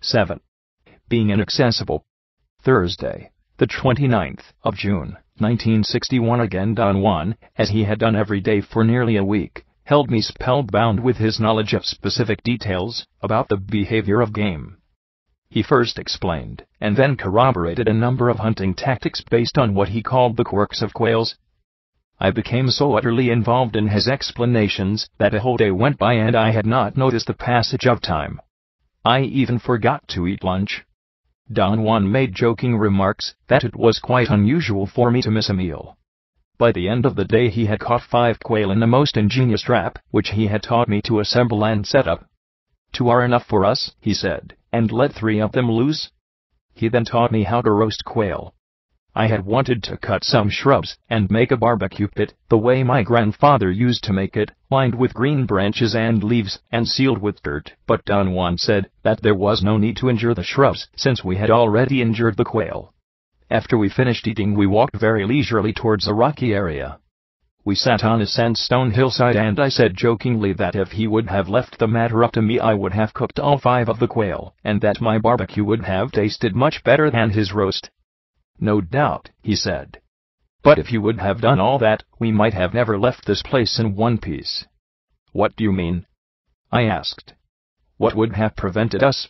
7. Being inaccessible. Thursday, the 29th of June, 1961. Again Don Juan, as he had done every day for nearly a week, held me spellbound with his knowledge of specific details about the behavior of game. He first explained, and then corroborated a number of hunting tactics based on what he called the quirks of quails. I became so utterly involved in his explanations that a whole day went by and I had not noticed the passage of time. I even forgot to eat lunch. Don Juan made joking remarks that it was quite unusual for me to miss a meal. By the end of the day he had caught 5 quail in the most ingenious trap, which he had taught me to assemble and set up. 2 are enough for us, he said, and let 3 of them loose. He then taught me how to roast quail. I had wanted to cut some shrubs and make a barbecue pit, the way my grandfather used to make it, lined with green branches and leaves and sealed with dirt, but Don Juan said that there was no need to injure the shrubs since we had already injured the quail. After we finished eating we walked very leisurely towards a rocky area. We sat on a sandstone hillside and I said jokingly that if he would have left the matter up to me I would have cooked all 5 of the quail, and that my barbecue would have tasted much better than his roast. No doubt, he said. But if you would have done all that, we might have never left this place in one piece. What do you mean? I asked. What would have prevented us?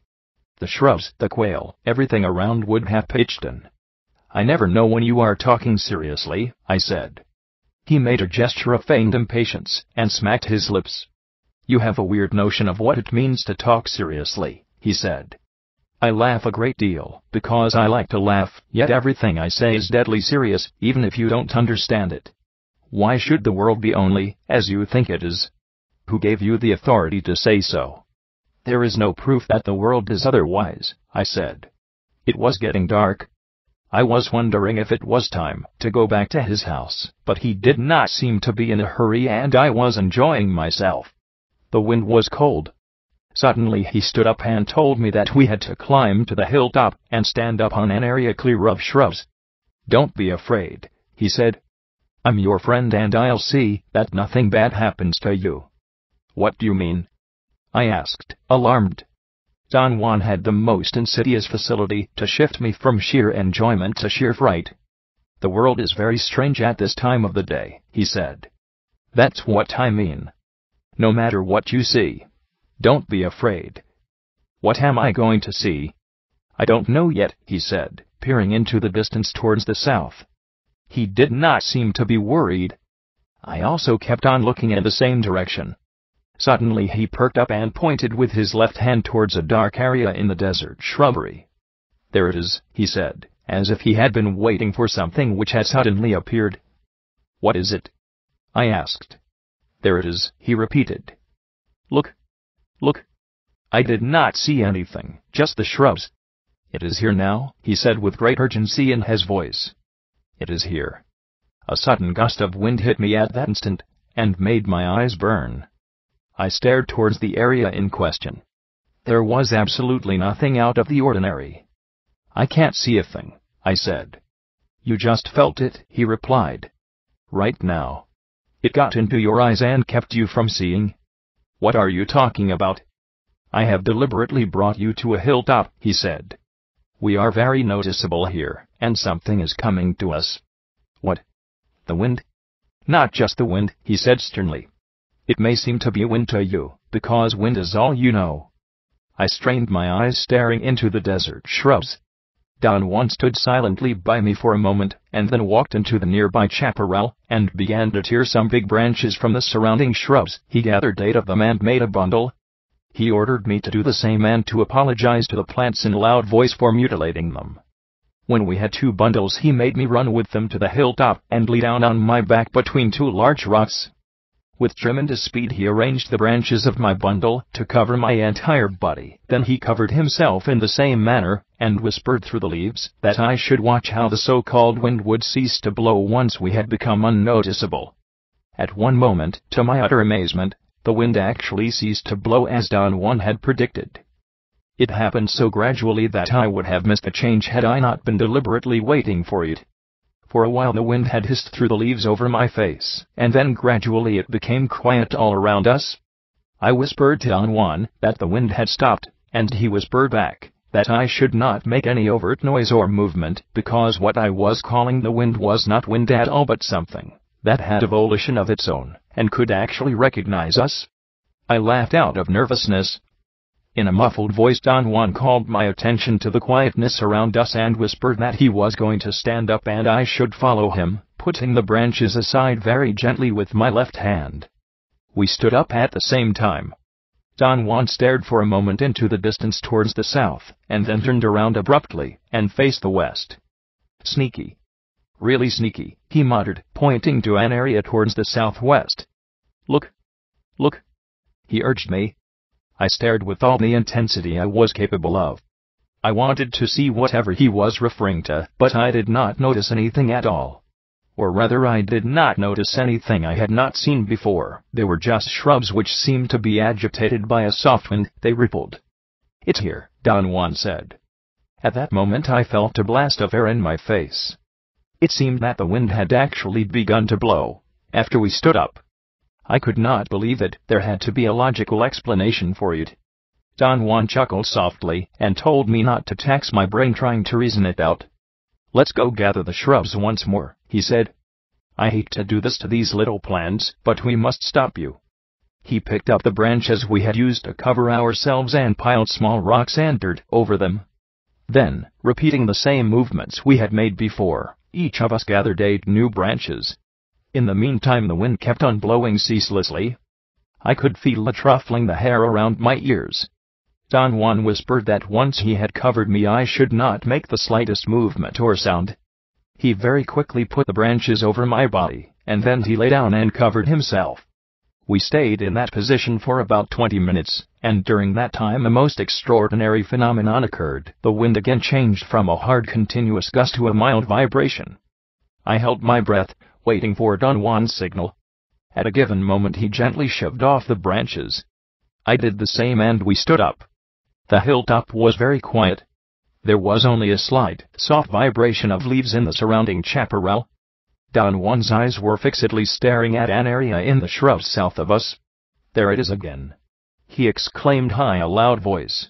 The shrubs, the quail, everything around would have pitched in. I never know when you are talking seriously, I said. He made a gesture of feigned impatience and smacked his lips. You have a weird notion of what it means to talk seriously, he said. I laugh a great deal, because I like to laugh, yet everything I say is deadly serious, even if you don't understand it. Why should the world be only as you think it is? Who gave you the authority to say so? There is no proof that the world is otherwise, I said. It was getting dark. I was wondering if it was time to go back to his house, but he did not seem to be in a hurry and I was enjoying myself. The wind was cold. Suddenly he stood up and told me that we had to climb to the hilltop and stand up on an area clear of shrubs. Don't be afraid, he said. I'm your friend and I'll see that nothing bad happens to you. What do you mean? I asked, alarmed. Don Juan had the most insidious facility to shift me from sheer enjoyment to sheer fright. The world is very strange at this time of the day, he said. That's what I mean. No matter what you see, don't be afraid. What am I going to see? I don't know yet, he said, peering into the distance towards the south. He did not seem to be worried. I also kept on looking in the same direction. Suddenly he perked up and pointed with his left hand towards a dark area in the desert shrubbery. There it is, he said, as if he had been waiting for something which had suddenly appeared. What is it? I asked. There it is, he repeated. Look. Look. I did not see anything, just the shrubs. It is here now, he said with great urgency in his voice. It is here. A sudden gust of wind hit me at that instant, and made my eyes burn. I stared towards the area in question. There was absolutely nothing out of the ordinary. I can't see a thing, I said. You just felt it, he replied. Right now. It got into your eyes and kept you from seeing. What are you talking about? I have deliberately brought you to a hilltop, he said. We are very noticeable here, and something is coming to us. What? The wind? Not just the wind, he said sternly. It may seem to be wind to you, because wind is all you know. I strained my eyes staring into the desert shrubs. Don Juan stood silently by me for a moment, and then walked into the nearby chaparral, and began to tear some big branches from the surrounding shrubs. He gathered 8 of them and made a bundle. He ordered me to do the same and to apologize to the plants in a loud voice for mutilating them. When we had 2 bundles he made me run with them to the hilltop and lay down on my back between 2 large rocks. With tremendous speed he arranged the branches of my bundle to cover my entire body. Then he covered himself in the same manner, and whispered through the leaves that I should watch how the so-called wind would cease to blow once we had become unnoticeable. At one moment, to my utter amazement, the wind actually ceased to blow as Don Juan had predicted. It happened so gradually that I would have missed the change had I not been deliberately waiting for it. For a while the wind had hissed through the leaves over my face, and then gradually it became quiet all around us. I whispered to Don Juan that the wind had stopped, and he whispered back that I should not make any overt noise or movement, because what I was calling the wind was not wind at all but something that had a volition of its own, and could actually recognize us. I laughed out of nervousness. In a muffled voice, Don Juan called my attention to the quietness around us and whispered that he was going to stand up and I should follow him, putting the branches aside very gently with my left hand. We stood up at the same time. Don Juan stared for a moment into the distance towards the south, and then turned around abruptly and faced the west. "Sneaky. Really sneaky," he muttered, pointing to an area towards the southwest. "Look. Look," he urged me. I stared with all the intensity I was capable of. I wanted to see whatever he was referring to, but I did not notice anything at all. Or rather, I did not notice anything I had not seen before. They were just shrubs which seemed to be agitated by a soft wind. They rippled. "It's here," Don Juan said. At that moment I felt a blast of air in my face. It seemed that the wind had actually begun to blow after we stood up. I could not believe it. There had to be a logical explanation for it. Don Juan chuckled softly and told me not to tax my brain trying to reason it out. "Let's go gather the shrubs once more," he said. "I hate to do this to these little plants, but we must stop you." He picked up the branches we had used to cover ourselves and piled small rocks and dirt over them. Then, repeating the same movements we had made before, each of us gathered 8 new branches. In the meantime the wind kept on blowing ceaselessly. I could feel it ruffling the hair around my ears. Don Juan whispered that once he had covered me I should not make the slightest movement or sound. He very quickly put the branches over my body, and then he lay down and covered himself. We stayed in that position for about 20 minutes, and during that time a most extraordinary phenomenon occurred. The wind again changed from a hard continuous gust to a mild vibration. I held my breath, waiting for Don Juan's signal. At a given moment he gently shoved off the branches. I did the same and we stood up. The hilltop was very quiet. There was only a slight, soft vibration of leaves in the surrounding chaparral. Don Juan's eyes were fixedly staring at an area in the shrubs south of us. "There it is again," he exclaimed in a loud voice.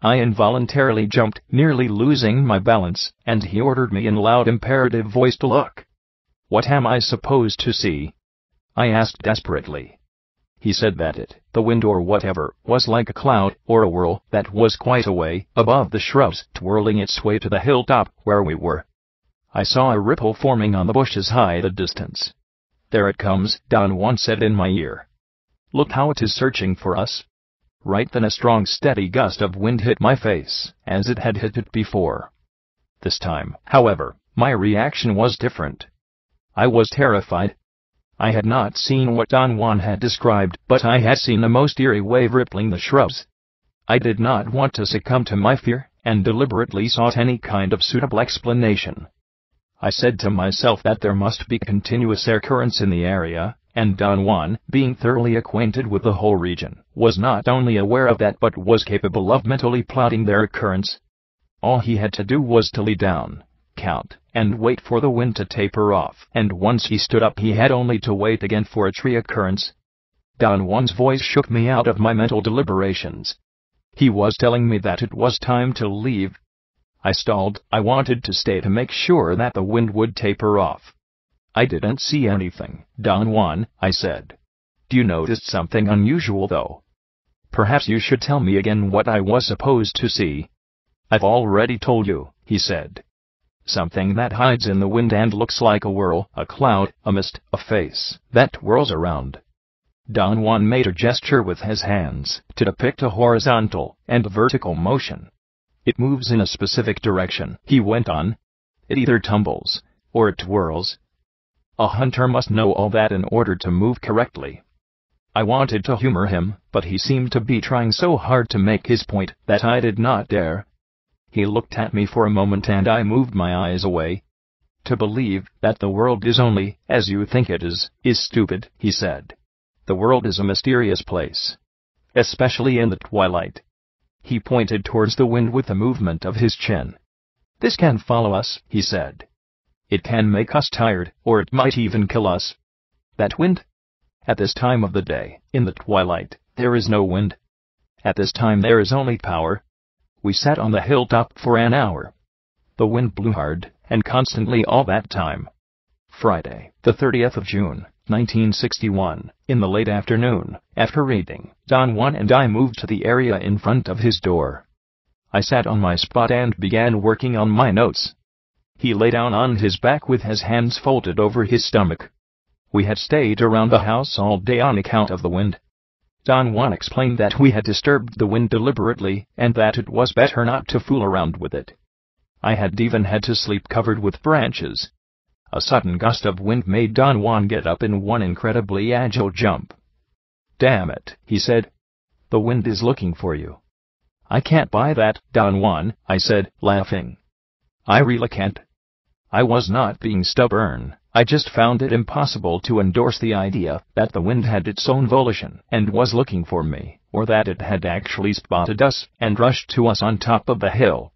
I involuntarily jumped, nearly losing my balance, and he ordered me in a loud imperative voice to look. "What am I supposed to see?" I asked desperately. He said that the wind or whatever, was like a cloud or a whirl that was quite a way above the shrubs, twirling its way to the hilltop where we were. I saw a ripple forming on the bushes high in the distance. "There it comes," Don Juan said in my ear. "Look how it is searching for us." Right then a strong steady gust of wind hit my face, as it had hit it before. This time, however, my reaction was different. I was terrified. I had not seen what Don Juan had described, but I had seen a most eerie wave rippling the shrubs. I did not want to succumb to my fear, and deliberately sought any kind of suitable explanation. I said to myself that there must be continuous air currents in the area, and Don Juan, being thoroughly acquainted with the whole region, was not only aware of that but was capable of mentally plotting their occurrence. All he had to do was to lie down, count, and wait for the wind to taper off, and once he stood up he had only to wait again for its reoccurrence. Don Juan's voice shook me out of my mental deliberations. He was telling me that it was time to leave. I stalled. I wanted to stay to make sure that the wind would taper off. "I didn't see anything, Don Juan," I said. "Do you notice something unusual though? Perhaps you should tell me again what I was supposed to see." "I've already told you," he said. "Something that hides in the wind and looks like a whirl, a cloud, a mist, a face that whirls around." Don Juan made a gesture with his hands to depict a horizontal and vertical motion. "It moves in a specific direction," he went on. "It either tumbles, or it twirls. A hunter must know all that in order to move correctly." I wanted to humor him, but he seemed to be trying so hard to make his point that I did not dare. He looked at me for a moment and I moved my eyes away. "To believe that the world is only as you think it is stupid," he said. "The world is a mysterious place. Especially in the twilight." He pointed towards the wind with a movement of his chin. "This can follow us," he said. "It can make us tired, or it might even kill us." "That wind?" "At this time of the day, in the twilight, there is no wind. At this time there is only power." We sat on the hilltop for an hour. The wind blew hard, and constantly all that time. Friday, the 30th of June, 1961, in the late afternoon, after reading, Don Juan and I moved to the area in front of his door. I sat on my spot and began working on my notes. He lay down on his back with his hands folded over his stomach. We had stayed around the house all day on account of the wind. Don Juan explained that we had disturbed the wind deliberately, and that it was better not to fool around with it. I had even had to sleep covered with branches. A sudden gust of wind made Don Juan get up in one incredibly agile jump. "Damn it," he said. "The wind is looking for you." "I can't buy that, Don Juan," I said, laughing. "I really can't." I was not being stubborn. I just found it impossible to endorse the idea that the wind had its own volition and was looking for me, or that it had actually spotted us and rushed to us on top of the hill.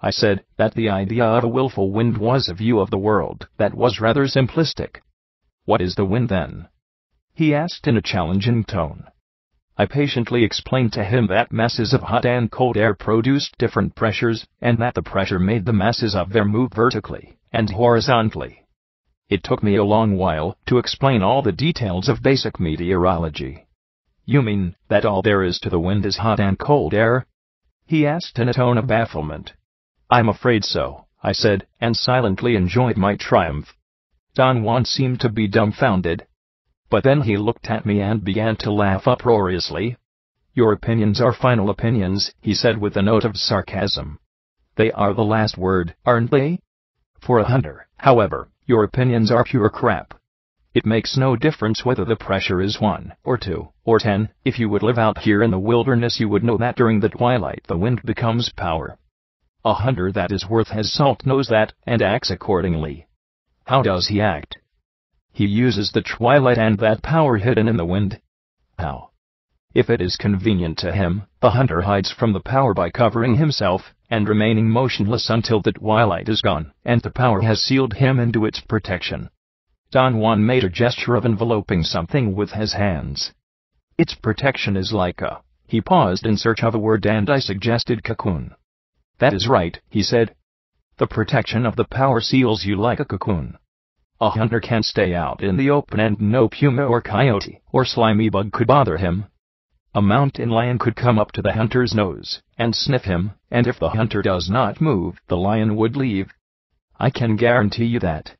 I said that the idea of a willful wind was a view of the world that was rather simplistic. "What is the wind then?" he asked in a challenging tone. I patiently explained to him that masses of hot and cold air produced different pressures, and that the pressure made the masses of air move vertically and horizontally. It took me a long while to explain all the details of basic meteorology. "You mean that all there is to the wind is hot and cold air?" he asked in a tone of bafflement. "I'm afraid so," I said, and silently enjoyed my triumph. Don Juan seemed to be dumbfounded. But then he looked at me and began to laugh uproariously. "Your opinions are final opinions," he said with a note of sarcasm. "They are the last word, aren't they? For a hunter, however, your opinions are pure crap. It makes no difference whether the pressure is 1, or 2, or 10, if you would live out here in the wilderness you would know that during the twilight the wind becomes power. A hunter that is worth his salt knows that, and acts accordingly. How does he act? He uses the twilight and that power hidden in the wind. How? If it is convenient to him, the hunter hides from the power by covering himself, and remaining motionless until the twilight is gone, and the power has sealed him into its protection." Don Juan made a gesture of enveloping something with his hands. "Its protection is like a..." He paused in search of a word and I suggested cocoon. "That is right," he said. "The protection of the power seals you like a cocoon. A hunter can stay out in the open and no puma or coyote or slimy bug could bother him. A mountain lion could come up to the hunter's nose and sniff him, and if the hunter does not move, the lion would leave. I can guarantee you that.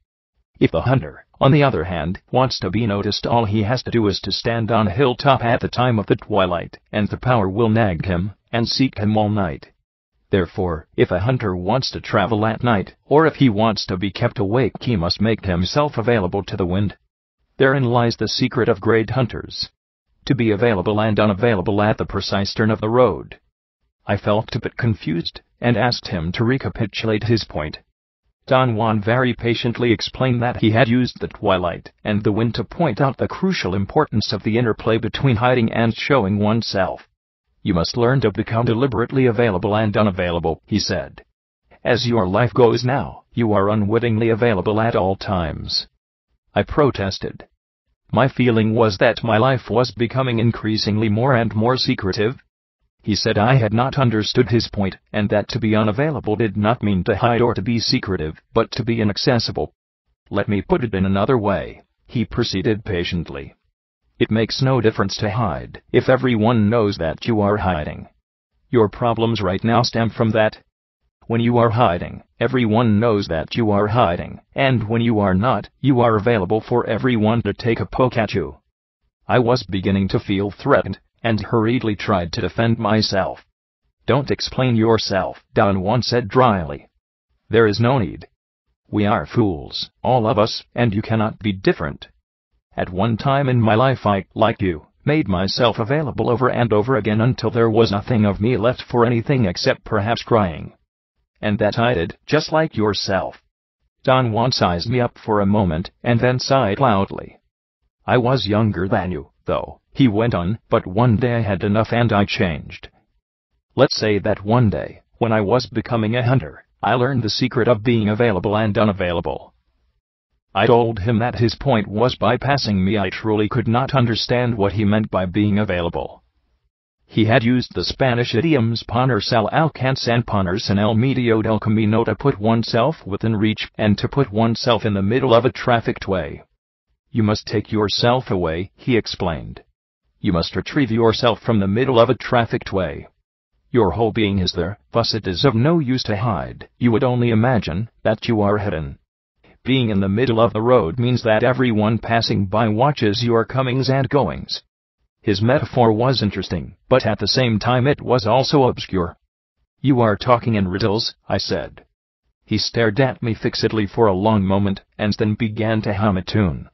If the hunter, on the other hand, wants to be noticed, all he has to do is to stand on a hilltop at the time of the twilight, and the power will nag him and seek him all night. Therefore, if a hunter wants to travel at night, or if he wants to be kept awake, he must make himself available to the wind. Therein lies the secret of great hunters. To be available and unavailable at the precise turn of the road." I felt a bit confused, and asked him to recapitulate his point. Don Juan very patiently explained that he had used the twilight and the wind to point out the crucial importance of the interplay between hiding and showing oneself. "You must learn to become deliberately available and unavailable," he said. "As your life goes now, you are unwittingly available at all times." I protested. My feeling was that my life was becoming increasingly more and more secretive. He said I had not understood his point, and that to be unavailable did not mean to hide or to be secretive, but to be inaccessible. "Let me put it in another way," he proceeded patiently. "It makes no difference to hide, if everyone knows that you are hiding. Your problems right now stem from that. When you are hiding, everyone knows that you are hiding, and when you are not, you are available for everyone to take a poke at you." I was beginning to feel threatened, and hurriedly tried to defend myself. "Don't explain yourself," Don Juan said dryly. "There is no need. We are fools, all of us, and you cannot be different. At one time in my life I, like you, made myself available over and over again until there was nothing of me left for anything except perhaps crying. And that I did, just like yourself." Don Juan sized me up for a moment, and then sighed loudly. "I was younger than you, though," he went on, "but one day I had enough and I changed. Let's say that one day, when I was becoming a hunter, I learned the secret of being available and unavailable." I told him that his point was bypassing me. I truly could not understand what he meant by being available. He had used the Spanish idioms ponerse al alcance and ponerse en el medio del camino to put oneself within reach and to put oneself in the middle of a trafficked way. You must take yourself away, he explained. You must retrieve yourself from the middle of a trafficked way. Your whole being is there, thus it is of no use to hide. You would only imagine that you are hidden. Being in the middle of the road means that everyone passing by watches your comings and goings. His metaphor was interesting, but at the same time it was also obscure. You are talking in riddles, I said. He stared at me fixedly for a long moment, and then began to hum a tune.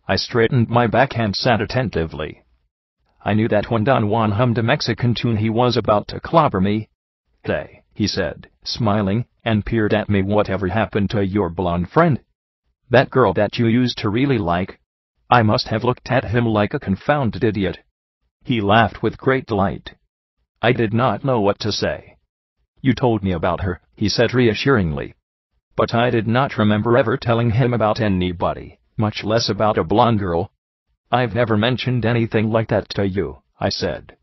I straightened my back and sat attentively. I knew that when Don Juan hummed a Mexican tune he was about to clobber me. "Hey," he said, smiling, and peered at me. "Whatever happened to your blonde friend? That girl that you used to really like?" I must have looked at him like a confounded idiot. He laughed with great delight. I did not know what to say. "You told me about her," he said reassuringly. But I did not remember ever telling him about anybody, much less about a blonde girl. "I've never mentioned anything like that to you," I said.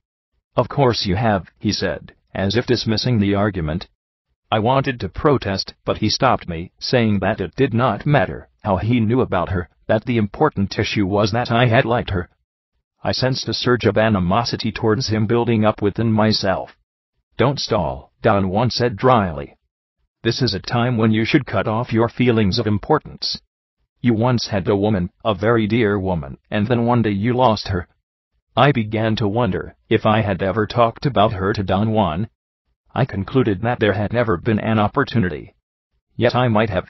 "Of course you have," he said, as if dismissing the argument. I wanted to protest, but he stopped me, saying that it did not matter how he knew about her, that the important issue was that I had liked her. I sensed a surge of animosity towards him building up within myself. "Don't stall," Don Juan said dryly. "This is a time when you should cut off your feelings of importance. You once had a woman, a very dear woman, and then one day you lost her." I began to wonder if I had ever talked about her to Don Juan. I concluded that there had never been an opportunity. Yet I might have.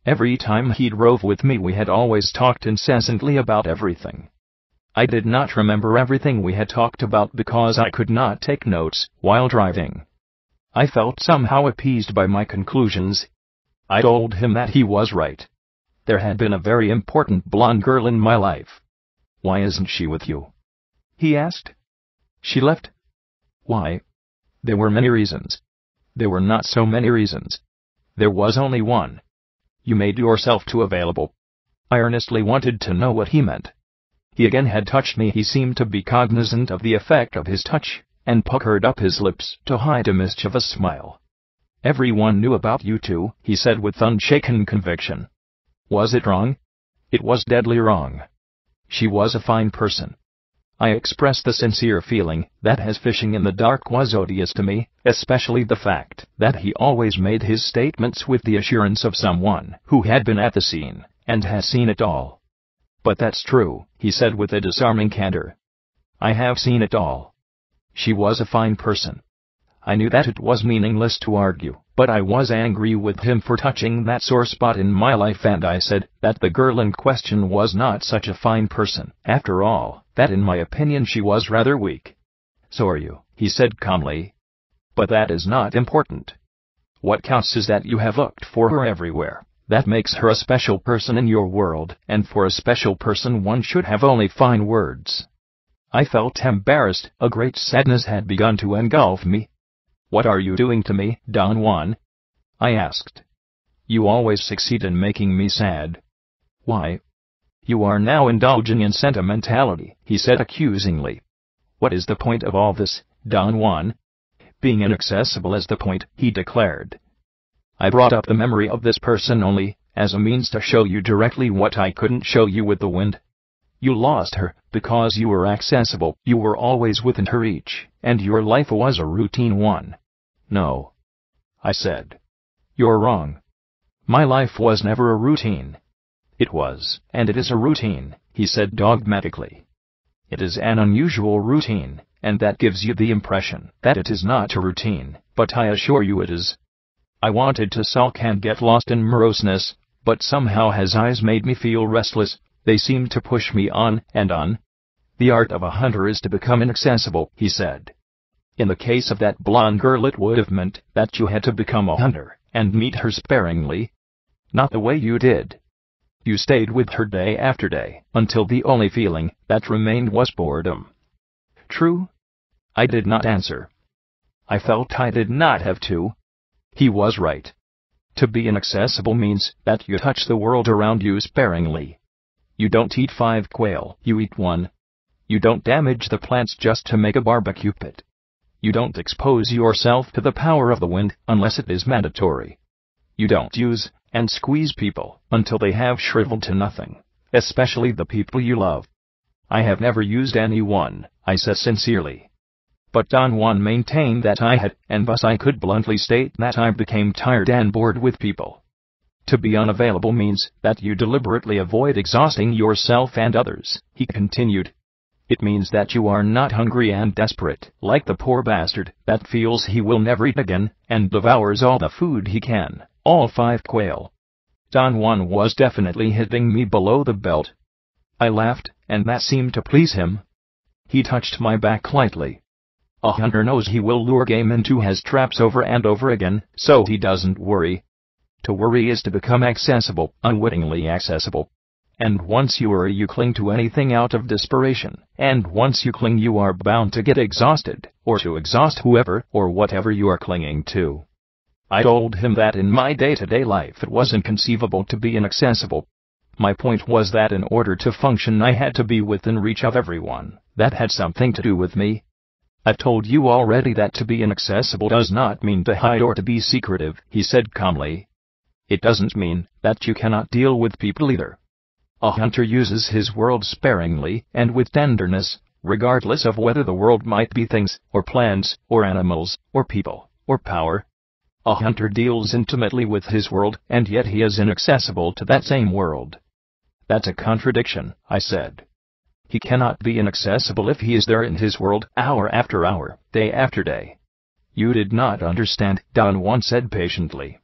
Every time he drove with me we had always talked incessantly about everything. I did not remember everything we had talked about because I could not take notes while driving. I felt somehow appeased by my conclusions. I told him that he was right. There had been a very important blonde girl in my life. "Why isn't she with you?" he asked. "She left." "Why?" "There were many reasons." "There were not so many reasons. There was only one. You made yourself too available." I earnestly wanted to know what he meant. He again had touched me. He seemed to be cognizant of the effect of his touch, and puckered up his lips to hide a mischievous smile. "Everyone knew about you two," he said with unshaken conviction. "Was it wrong?" "It was deadly wrong. She was a fine person." I expressed the sincere feeling that his fishing in the dark was odious to me, especially the fact that he always made his statements with the assurance of someone who had been at the scene and has seen it all. "But that's true," he said with a disarming candor. "I have seen it all. She was a fine person." I knew that it was meaningless to argue, but I was angry with him for touching that sore spot in my life, and I said that the girl in question was not such a fine person, after all, that in my opinion she was rather weak. "So are you," he said calmly. "But that is not important. What counts is that you have looked for her everywhere. That makes her a special person in your world, and for a special person one should have only fine words." I felt embarrassed. A great sadness had begun to engulf me. "What are you doing to me, Don Juan?" I asked. "You always succeed in making me sad." "Why?" "You are now indulging in sentimentality," he said accusingly. "What is the point of all this, Don Juan?" "Being inaccessible is the point," he declared. "I brought up the memory of this person only as a means to show you directly what I couldn't show you with the wind. You lost her because you were accessible. You were always within her reach, and your life was a routine one." "No," I said. "You're wrong. My life was never a routine." "It was, and it is a routine," he said dogmatically. "It is an unusual routine, and that gives you the impression that it is not a routine, but I assure you it is." I wanted to sulk and get lost in moroseness, but somehow his eyes made me feel restless. They seemed to push me on and on. "The art of a hunter is to become inaccessible," he said. "In the case of that blonde girl it would have meant that you had to become a hunter and meet her sparingly. Not the way you did. You stayed with her day after day, until the only feeling that remained was boredom." "True?" I did not answer. I felt I did not have to. He was right. To be inaccessible means that you touch the world around you sparingly. You don't eat 5 quail, you eat 1. You don't damage the plants just to make a barbecue pit. You don't expose yourself to the power of the wind unless it is mandatory. You don't use and squeeze people until they have shriveled to nothing, especially the people you love. I have never used anyone, I said sincerely. But Don Juan maintained that I had, and thus I could bluntly state that I became tired and bored with people. To be unavailable means that you deliberately avoid exhausting yourself and others, he continued. It means that you are not hungry and desperate, like the poor bastard that feels he will never eat again, and devours all the food he can, all 5 quail. Don Juan was definitely hitting me below the belt. I laughed, and that seemed to please him. He touched my back lightly. A hunter knows he will lure game into his traps over and over again, so he doesn't worry. To worry is to become accessible, unwittingly accessible. And once you worry, you cling to anything out of desperation, and once you cling, you are bound to get exhausted, or to exhaust whoever or whatever you are clinging to. I told him that in my day-to-day life it was inconceivable to be inaccessible. My point was that in order to function I had to be within reach of everyone. That had something to do with me. I've told you already that to be inaccessible does not mean to hide or to be secretive, he said calmly. It doesn't mean that you cannot deal with people either. A hunter uses his world sparingly and with tenderness, regardless of whether the world might be things, or plants, or animals, or people, or power. A hunter deals intimately with his world, and yet he is inaccessible to that same world. That's a contradiction, I said. He cannot be inaccessible if he is there in his world, hour after hour, day after day. You did not understand, Don Juan said patiently.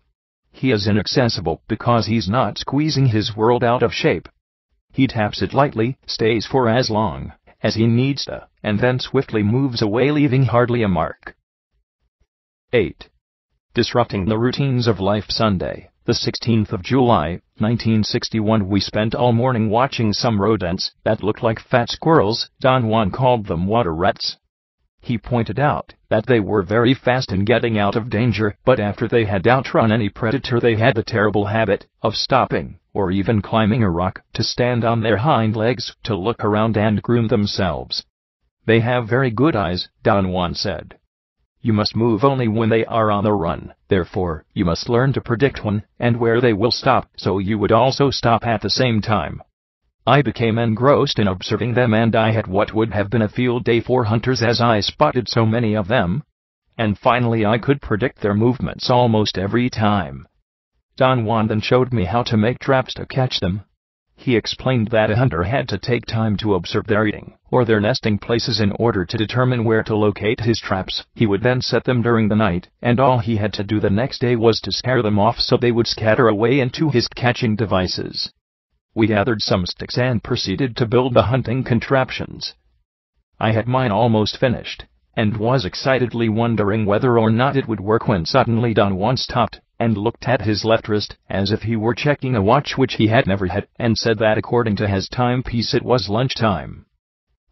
He is inaccessible because he's not squeezing his world out of shape. He taps it lightly, stays for as long as he needs to, and then swiftly moves away, leaving hardly a mark. 8. Disrupting the routines of life. Sunday, the 16th of July, 1961. We spent all morning watching some rodents that looked like fat squirrels. Don Juan called them water rats. He pointed out that they were very fast in getting out of danger, but after they had outrun any predator they had the terrible habit of stopping, or even climbing a rock, to stand on their hind legs, to look around and groom themselves. They have very good eyes, Don Juan said. You must move only when they are on the run, therefore you must learn to predict when and where they will stop, so you would also stop at the same time. I became engrossed in observing them, and I had what would have been a field day for hunters as I spotted so many of them. And finally I could predict their movements almost every time. Don Juan then showed me how to make traps to catch them. He explained that a hunter had to take time to observe their eating, or their nesting places in order to determine where to locate his traps. He would then set them during the night, and all he had to do the next day was to scare them off so they would scatter away into his catching devices. We gathered some sticks and proceeded to build the hunting contraptions. I had mine almost finished, and was excitedly wondering whether or not it would work when suddenly Don Juan stopped, and looked at his left wrist, as if he were checking a watch which he had never had, and said that according to his timepiece it was lunchtime.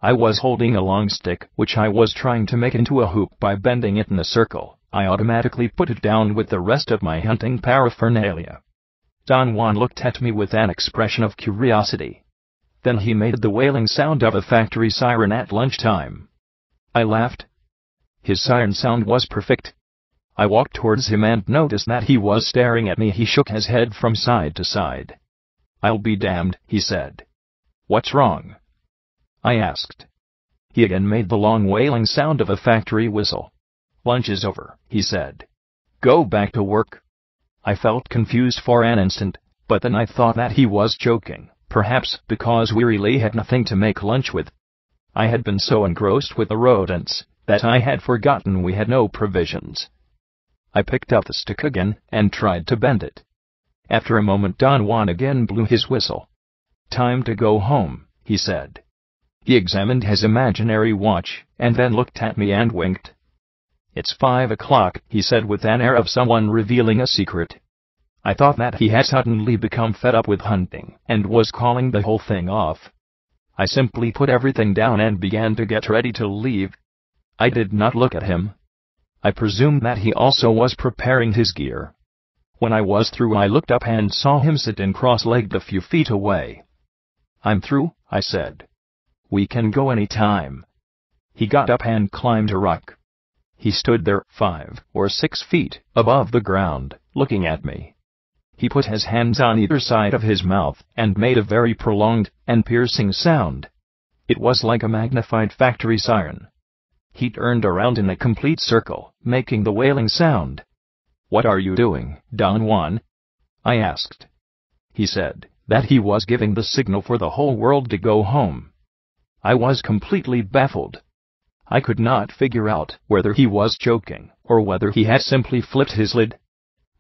I was holding a long stick, which I was trying to make into a hoop by bending it in a circle. I automatically put it down with the rest of my hunting paraphernalia. Don Juan looked at me with an expression of curiosity. Then he made the wailing sound of a factory siren at lunchtime. I laughed. His siren sound was perfect. I walked towards him and noticed that he was staring at me. He shook his head from side to side. "I'll be damned," he said. "What's wrong?" I asked. He again made the long wailing sound of a factory whistle. "Lunch is over," he said. "Go back to work." I felt confused for an instant, but then I thought that he was joking, perhaps because we really had nothing to make lunch with. I had been so engrossed with the rodents that I had forgotten we had no provisions. I picked up the stick again and tried to bend it. After a moment Don Juan again blew his whistle. "Time to go home," he said. He examined his imaginary watch, and then looked at me and winked. "It's 5 o'clock, he said with an air of someone revealing a secret. I thought that he had suddenly become fed up with hunting, and was calling the whole thing off. I simply put everything down and began to get ready to leave. I did not look at him. I presumed that he also was preparing his gear. When I was through I looked up and saw him sit cross-legged a few feet away. "I'm through," I said. We can go any time. He got up and climbed a rock. He stood there 5 or 6 feet above the ground, looking at me. He put his hands on either side of his mouth and made a very prolonged and piercing sound. It was like a magnified factory siren. He turned around in a complete circle, making the wailing sound. "What are you doing, Don Juan?" I asked. He said that he was giving the signal for the whole world to go home. I was completely baffled. I could not figure out whether he was joking or whether he had simply flipped his lid.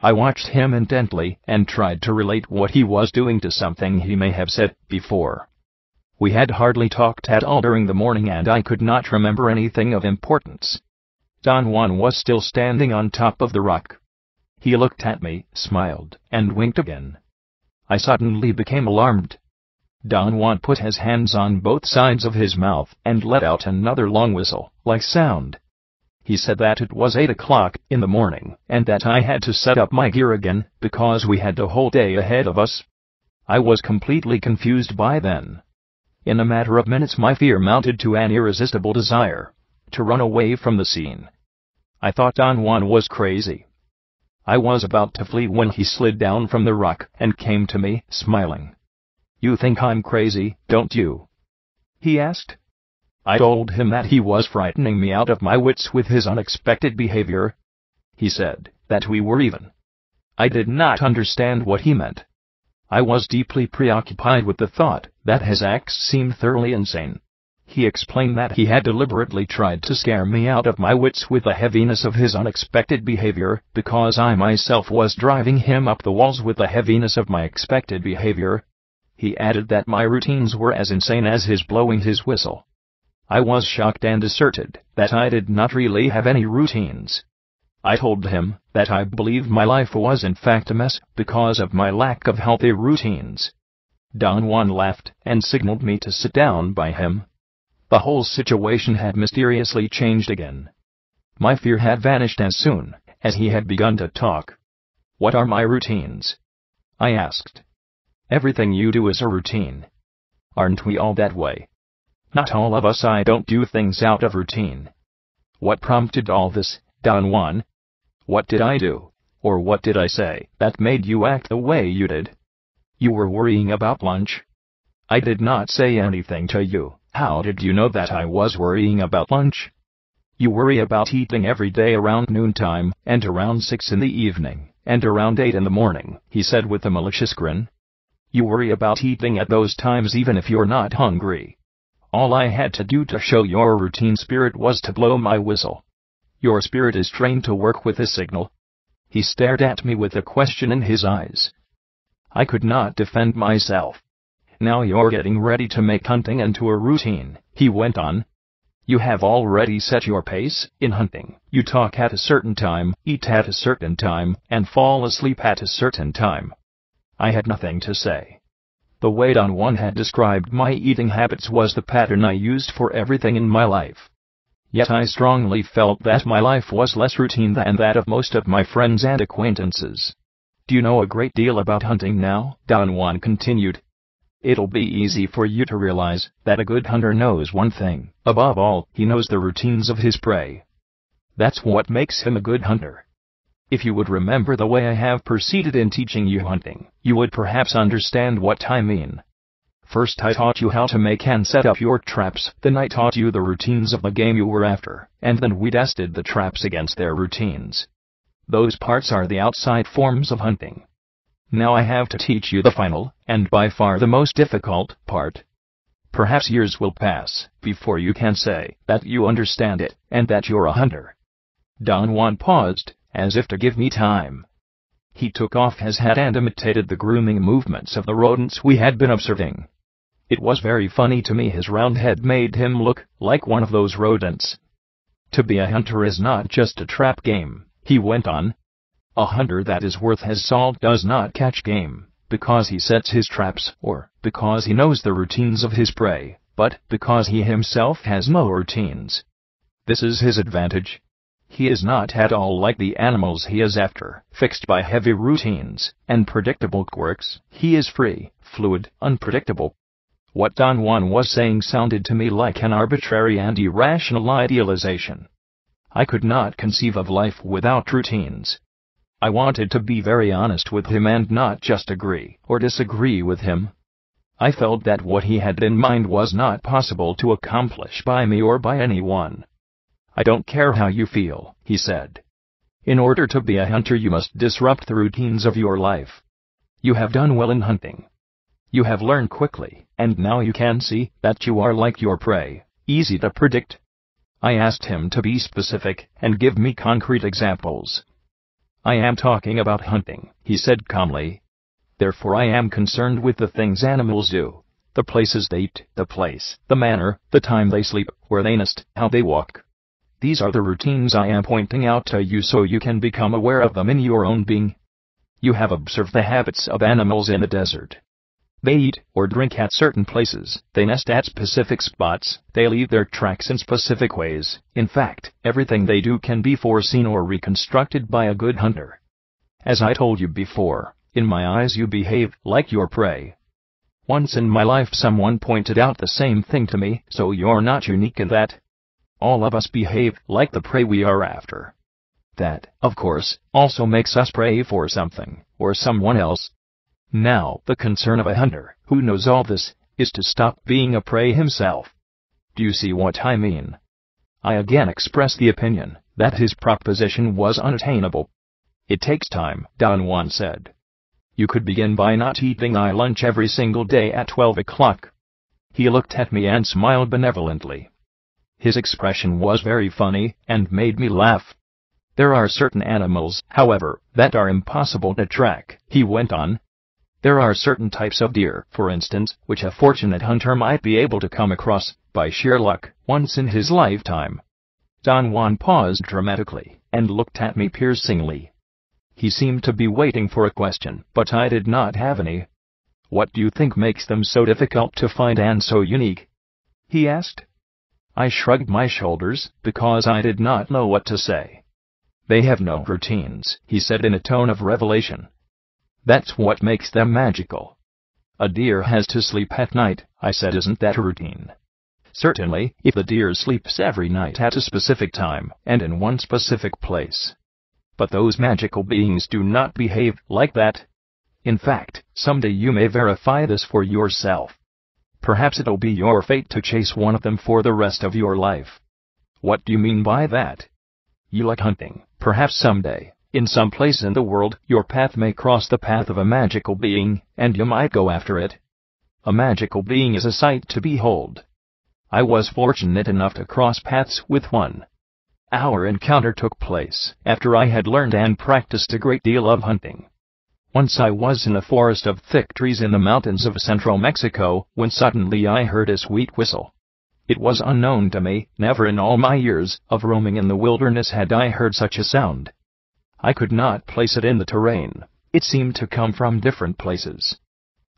I watched him intently and tried to relate what he was doing to something he may have said before. We had hardly talked at all during the morning, and I could not remember anything of importance. Don Juan was still standing on top of the rock. He looked at me, smiled, and winked again. I suddenly became alarmed. Don Juan put his hands on both sides of his mouth and let out another long whistle-like sound. He said that it was 8 o'clock in the morning, and that I had to set up my gear again, because we had the whole day ahead of us. I was completely confused by then. In a matter of minutes my fear mounted to an irresistible desire to run away from the scene. I thought Don Juan was crazy. I was about to flee when he slid down from the rock and came to me, smiling. "You think I'm crazy, don't you?" he asked. I told him that he was frightening me out of my wits with his unexpected behavior. He said that we were even. I did not understand what he meant. I was deeply preoccupied with the thought that his acts seemed thoroughly insane. He explained that he had deliberately tried to scare me out of my wits with the heaviness of his unexpected behavior, because I myself was driving him up the walls with the heaviness of my expected behavior. He added that my routines were as insane as his blowing his whistle. I was shocked and asserted that I did not really have any routines. I told him that I believed my life was in fact a mess because of my lack of healthy routines. Don Juan laughed and signaled me to sit down by him. The whole situation had mysteriously changed again. My fear had vanished as soon as he had begun to talk. "What are my routines?" I asked. "Everything you do is a routine. Aren't we all that way?" "Not all of us. I don't do things out of routine." "What prompted all this, Don Juan? What did I do, or what did I say, that made you act the way you did?" "You were worrying about lunch." "I did not say anything to you. How did you know that I was worrying about lunch?" "You worry about eating every day around noontime, and around 6 in the evening, and around 8 in the morning," he said with a malicious grin. "You worry about eating at those times even if you're not hungry. All I had to do to show your routine spirit was to blow my whistle. Your spirit is trained to work with a signal." He stared at me with a question in his eyes. I could not defend myself. "Now you're getting ready to make hunting into a routine," he went on. "You have already set your pace in hunting. You talk at a certain time, eat at a certain time, and fall asleep at a certain time." I had nothing to say. The way Don Juan had described my eating habits was the pattern I used for everything in my life. Yet I strongly felt that my life was less routine than that of most of my friends and acquaintances. "Do you know a great deal about hunting now?" Don Juan continued. "It'll be easy for you to realize that a good hunter knows one thing. Above all, he knows the routines of his prey. That's what makes him a good hunter. If you would remember the way I have proceeded in teaching you hunting, you would perhaps understand what I mean. First I taught you how to make and set up your traps, then I taught you the routines of the game you were after, and then we tested the traps against their routines. Those parts are the outside forms of hunting. Now I have to teach you the final, and by far the most difficult, part. Perhaps years will pass before you can say that you understand it, and that you're a hunter." Don Juan paused, as if to give me time. He took off his hat and imitated the grooming movements of the rodents we had been observing. It was very funny to me. His round head made him look like one of those rodents. "To be a hunter is not just a trap game," he went on. "A hunter that is worth his salt does not catch game because he sets his traps or because he knows the routines of his prey, but because he himself has no routines. This is his advantage. He is not at all like the animals he is after, fixed by heavy routines and predictable quirks. He is free, fluid, unpredictable. What Don Juan was saying sounded to me like an arbitrary and irrational idealization. I could not conceive of life without routines. I wanted to be very honest with him and not just agree or disagree with him. I felt that what he had in mind was not possible to accomplish by me or by anyone. "I don't care how you feel," he said. "In order to be a hunter, you must disrupt the routines of your life. You have done well in hunting. You have learned quickly, and now you can see that you are like your prey, easy to predict." I asked him to be specific and give me concrete examples. "I am talking about hunting," he said calmly. "Therefore I am concerned with the things animals do, the places they eat, the place, the manner, the time they sleep, where they nest, how they walk. These are the routines I am pointing out to you so you can become aware of them in your own being. You have observed the habits of animals in the desert. They eat or drink at certain places, they nest at specific spots, they leave their tracks in specific ways. In fact, everything they do can be foreseen or reconstructed by a good hunter. As I told you before, in my eyes you behave like your prey. Once in my life someone pointed out the same thing to me, so you're not unique in that. All of us behave like the prey we are after. That, of course, also makes us prey for something, or someone else. Now, the concern of a hunter, who knows all this, is to stop being a prey himself. Do you see what I mean?" I again expressed the opinion that his proposition was unattainable. "It takes time," Don Juan said. "You could begin by not eating lunch every single day at 12 o'clock. He looked at me and smiled benevolently. His expression was very funny and made me laugh. "There are certain animals, however, that are impossible to track," he went on. "There are certain types of deer, for instance, which a fortunate hunter might be able to come across, by sheer luck, once in his lifetime." Don Juan paused dramatically, and looked at me piercingly. He seemed to be waiting for a question, but I did not have any. "What do you think makes them so difficult to find and so unique?" he asked. I shrugged my shoulders, because I did not know what to say. "They have no routines," he said in a tone of revelation. "That's what makes them magical." "A deer has to sleep at night," I said. "Isn't that a routine?" "Certainly, if the deer sleeps every night at a specific time, and in one specific place. But those magical beings do not behave like that. In fact, someday you may verify this for yourself. Perhaps it'll be your fate to chase one of them for the rest of your life." "What do you mean by that?" "You like hunting. Perhaps someday, in some place in the world, your path may cross the path of a magical being, and you might go after it. A magical being is a sight to behold. I was fortunate enough to cross paths with one. Our encounter took place after I had learned and practiced a great deal of hunting. Once I was in a forest of thick trees in the mountains of central Mexico, when suddenly I heard a sweet whistle. It was unknown to me. Never in all my years of roaming in the wilderness had I heard such a sound. I could not place it in the terrain. It seemed to come from different places.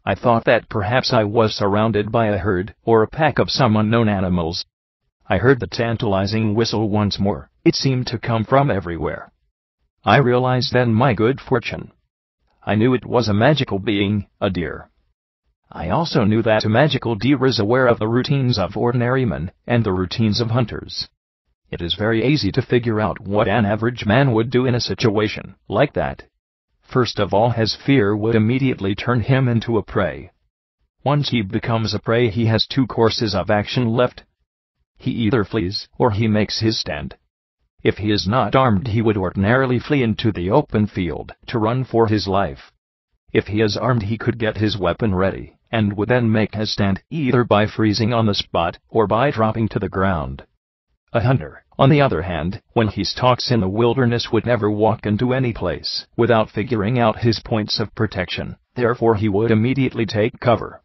I thought that perhaps I was surrounded by a herd, or a pack of some unknown animals. I heard the tantalizing whistle once more. It seemed to come from everywhere. I realized then my good fortune. I knew it was a magical being, a deer. I also knew that a magical deer is aware of the routines of ordinary men, and the routines of hunters. It is very easy to figure out what an average man would do in a situation like that. First of all, his fear would immediately turn him into a prey. Once he becomes a prey, he has two courses of action left. He either flees, or he makes his stand. If he is not armed, he would ordinarily flee into the open field, to run for his life. If he is armed, he could get his weapon ready, and would then make his stand, either by freezing on the spot, or by dropping to the ground. A hunter, on the other hand, when he stalks in the wilderness, would never walk into any place without figuring out his points of protection. Therefore he would immediately take cover.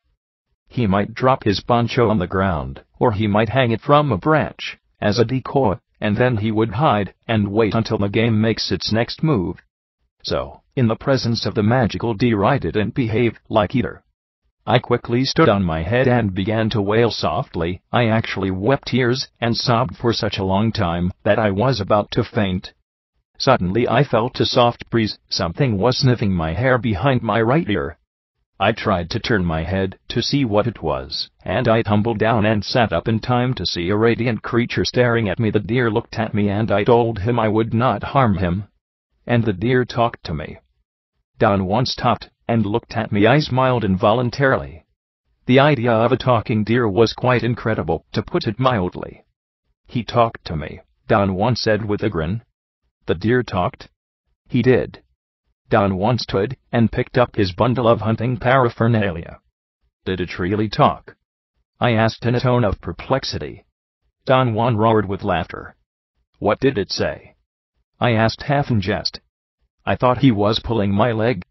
He might drop his poncho on the ground, or he might hang it from a branch, as a decoy, and then he would hide, and wait until the game makes its next move. So, in the presence of the magical deer, I didn't behave like either. I quickly stood on my head and began to wail softly. I actually wept tears and sobbed for such a long time that I was about to faint. Suddenly I felt a soft breeze. Something was sniffing my hair behind my right ear. I tried to turn my head to see what it was, and I tumbled down and sat up in time to see a radiant creature staring at me. The deer looked at me and I told him I would not harm him. And the deer talked to me. Don Juan stopped and looked at me. I smiled involuntarily. The idea of a talking deer was quite incredible, to put it mildly. He talked to me, Don Juan said with a grin. The deer talked? He did. Don Juan stood and picked up his bundle of hunting paraphernalia. Did it really talk? I asked in a tone of perplexity. Don Juan roared with laughter. What did it say? I asked half in jest. I thought he was pulling my leg.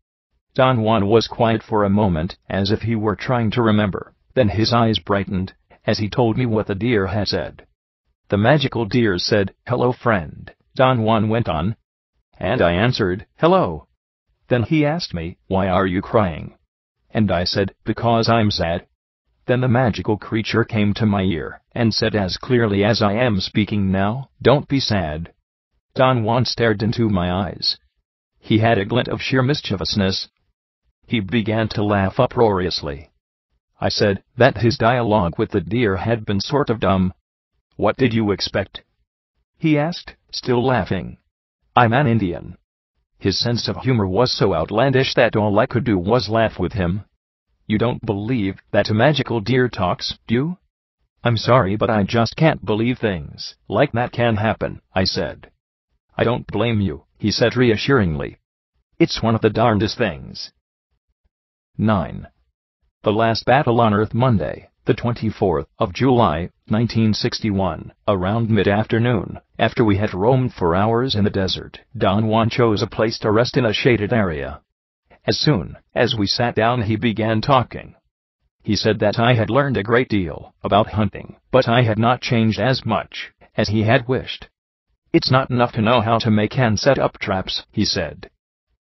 Don Juan was quiet for a moment, as if he were trying to remember. Then his eyes brightened, as he told me what the deer had said. The magical deer said, "Hello, friend," Don Juan went on. And I answered, "Hello." Then he asked me, "Why are you crying?" And I said, "Because I'm sad." Then the magical creature came to my ear, and said as clearly as I am speaking now, "Don't be sad." Don Juan stared into my eyes. He had a glint of sheer mischievousness. He began to laugh uproariously. I said that his dialogue with the deer had been sort of dumb. "What did you expect?" he asked, still laughing. "I'm an Indian." His sense of humor was so outlandish that all I could do was laugh with him. "You don't believe that a magical deer talks, do you?" "I'm sorry, but I just can't believe things like that can happen," I said. "I don't blame you," he said reassuringly. "It's one of the darndest things." 9. The Last Battle on Earth. Monday, the 24th of July, 1961, around mid-afternoon, after we had roamed for hours in the desert, Don Juan chose a place to rest in a shaded area. As soon as we sat down, he began talking. He said that I had learned a great deal about hunting, but I had not changed as much as he had wished. "It's not enough to know how to make and set up traps," he said.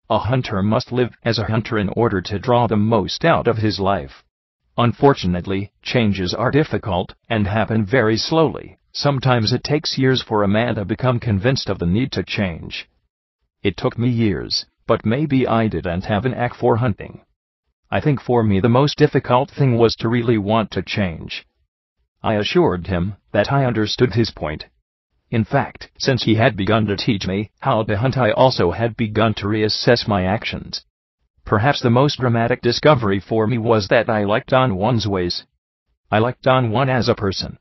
"A hunter must live as a hunter in order to draw the most out of his life. Unfortunately, changes are difficult and happen very slowly. Sometimes it takes years for a man to become convinced of the need to change. It took me years, but maybe I didn't have an knack for hunting. I think for me the most difficult thing was to really want to change." I assured him that I understood his point. In fact, since he had begun to teach me how to hunt, I also had begun to reassess my actions. Perhaps the most dramatic discovery for me was that I liked Don Juan's ways. I liked Don Juan as a person.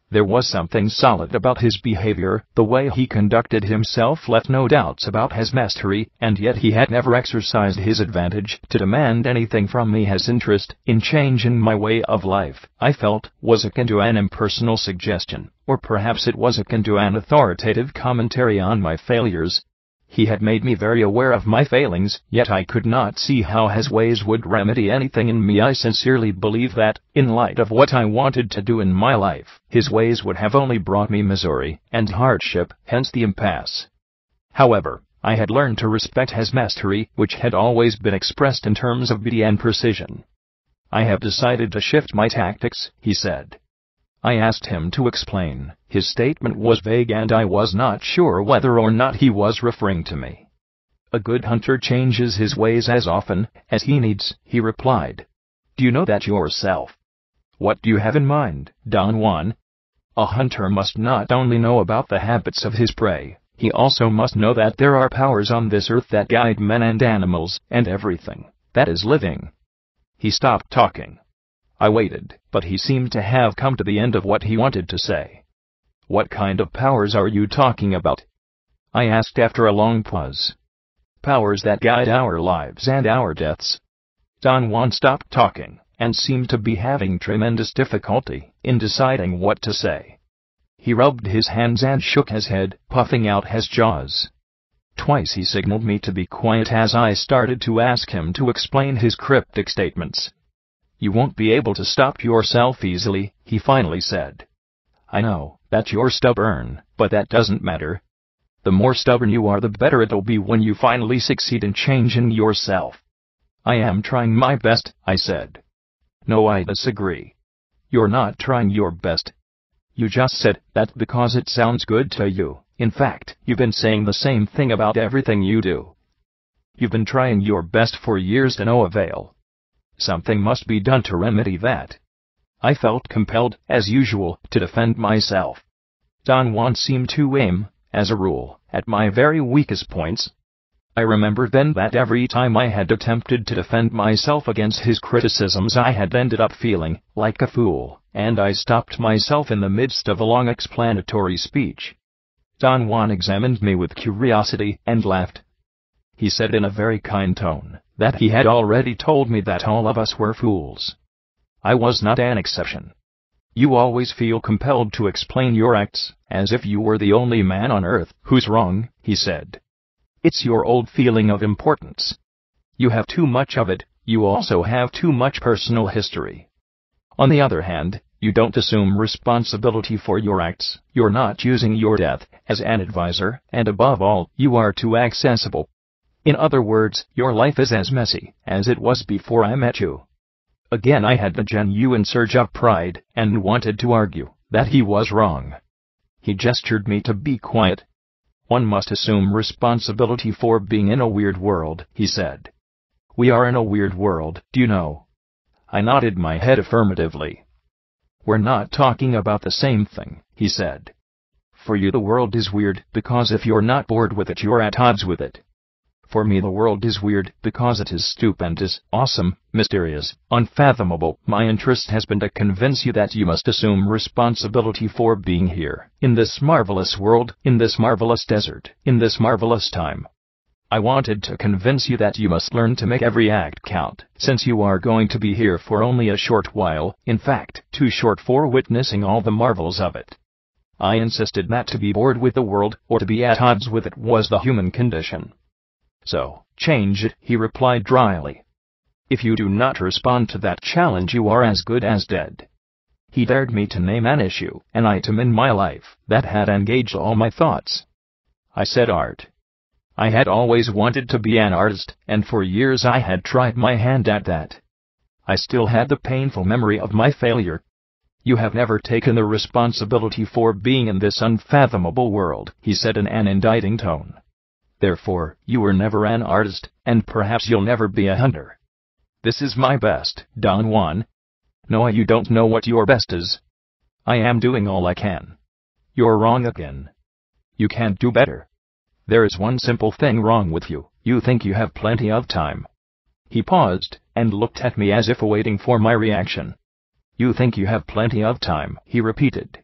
There was something solid about his behavior. The way he conducted himself left no doubts about his mastery, and yet he had never exercised his advantage to demand anything from me. His interest in change in my way of life, I felt, was akin to an impersonal suggestion, or perhaps it was akin to an authoritative commentary on my failures. He had made me very aware of my failings, yet I could not see how his ways would remedy anything in me. I sincerely believe that, in light of what I wanted to do in my life, his ways would have only brought me misery and hardship, hence the impasse. However, I had learned to respect his mastery, which had always been expressed in terms of beauty and precision. "I have decided to shift my tactics," he said. I asked him to explain. His statement was vague and I was not sure whether or not he was referring to me. "A good hunter changes his ways as often as he needs," he replied. "Do you know that yourself?" "What do you have in mind, Don Juan?" "A hunter must not only know about the habits of his prey, he also must know that there are powers on this earth that guide men and animals, and everything that is living." He stopped talking. I waited, but he seemed to have come to the end of what he wanted to say. "What kind of powers are you talking about?" I asked after a long pause. "Powers that guide our lives and our deaths." Don Juan stopped talking, and seemed to be having tremendous difficulty in deciding what to say. He rubbed his hands and shook his head, puffing out his jaws. Twice he signaled me to be quiet as I started to ask him to explain his cryptic statements. "You won't be able to stop yourself easily," he finally said. "I know that you're stubborn, but that doesn't matter. The more stubborn you are, the better it'll be when you finally succeed in changing yourself." "I am trying my best," I said. "No, I disagree. You're not trying your best. You just said that because it sounds good to you. In fact, you've been saying the same thing about everything you do. You've been trying your best for years to no avail. Something must be done to remedy that. I felt compelled, as usual, to defend myself. Don Juan seemed to aim, as a rule, at my very weakest points. I remembered then that every time I had attempted to defend myself against his criticisms I had ended up feeling like a fool, and I stopped myself in the midst of a long explanatory speech. Don Juan examined me with curiosity and laughed. He said in a very kind tone that he had already told me that all of us were fools. I was not an exception. You always feel compelled to explain your acts, as if you were the only man on earth who's wrong, he said. It's your old feeling of importance. You have too much of it, you also have too much personal history. On the other hand, you don't assume responsibility for your acts, you're not using your death as an advisor, and above all, you are too accessible. In other words, your life is as messy as it was before I met you. Again I had a genuine surge of pride, and wanted to argue that he was wrong. He gestured me to be quiet. One must assume responsibility for being in a weird world, he said. We are in a weird world, do you know? I nodded my head affirmatively. We're not talking about the same thing, he said. For you the world is weird because if you're not bored with it you're at odds with it. For me the world is weird because it is stupendous, awesome, mysterious, unfathomable. My interest has been to convince you that you must assume responsibility for being here, in this marvelous world, in this marvelous desert, in this marvelous time. I wanted to convince you that you must learn to make every act count, since you are going to be here for only a short while, in fact, too short for witnessing all the marvels of it. I insisted that to be bored with the world, or to be at odds with it, was the human condition. So, change it, he replied dryly. If you do not respond to that challenge you are as good as dead. He dared me to name an issue, an item in my life, that had engaged all my thoughts. I said art. I had always wanted to be an artist, and for years I had tried my hand at that. I still had the painful memory of my failure. You have never taken the responsibility for being in this unfathomable world, he said in an indicting tone. Therefore, you were never an artist, and perhaps you'll never be a hunter. This is my best, Don Juan. No, you don't know what your best is. I am doing all I can. You're wrong again. You can't do better. There is one simple thing wrong with you. You think you have plenty of time. He paused, and looked at me as if awaiting for my reaction. You think you have plenty of time, he repeated.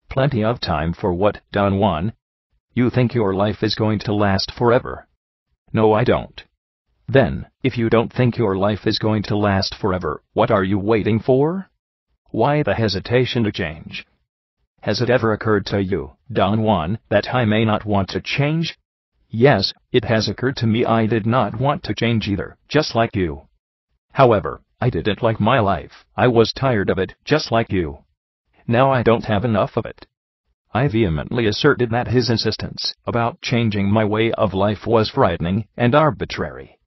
Plenty of time for what, Don Juan? You think your life is going to last forever. No, I don't. Then, if you don't think your life is going to last forever, what are you waiting for? Why the hesitation to change? Has it ever occurred to you, Don Juan, that I may not want to change? Yes, it has occurred to me I did not want to change either, just like you. However, I didn't like my life. I was tired of it, just like you. Now I don't have enough of it. I vehemently asserted that his insistence about changing my way of life was frightening and arbitrary.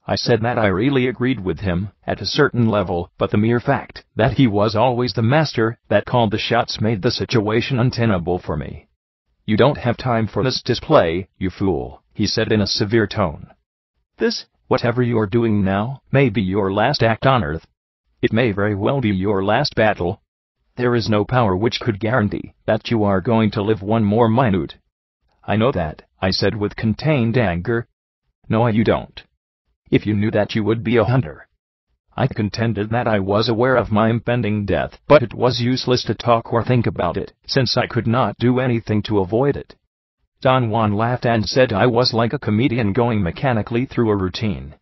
I said that I really agreed with him, at a certain level, but the mere fact that he was always the master that called the shots made the situation untenable for me. You don't have time for this display, you fool, he said in a severe tone. This, whatever you're doing now, may be your last act on Earth. It may very well be your last battle. There is no power which could guarantee that you are going to live one more minute. I know that, I said with contained anger. No, you don't. If you knew that you would be a hunter. I contended that I was aware of my impending death, but it was useless to talk or think about it, since I could not do anything to avoid it. Don Juan laughed and said I was like a comedian going mechanically through a routine.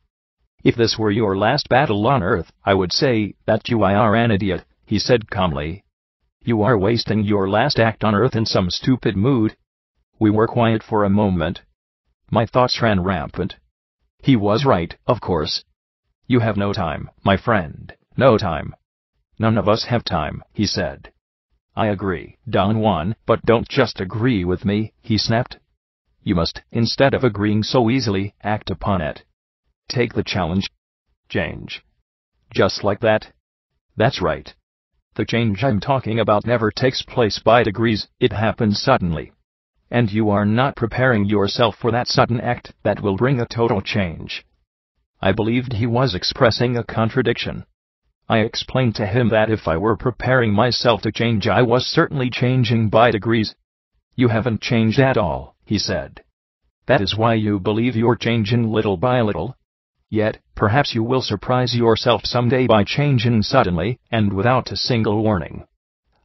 If this were your last battle on Earth, I would say that you are an idiot, he said calmly. You are wasting your last act on Earth in some stupid mood. We were quiet for a moment. My thoughts ran rampant. He was right, of course. You have no time, my friend, no time. None of us have time, he said. I agree, Don Juan, but don't just agree with me, he snapped. You must, instead of agreeing so easily, act upon it. Take the challenge. Change. Just like that? That's right. The change I'm talking about never takes place by degrees, it happens suddenly. And you are not preparing yourself for that sudden act that will bring a total change. I believed he was expressing a contradiction. I explained to him that if I were preparing myself to change, I was certainly changing by degrees. "You haven't changed at all," he said. "That is why you believe you're changing little by little. Yet, perhaps you will surprise yourself someday by changing suddenly, and without a single warning.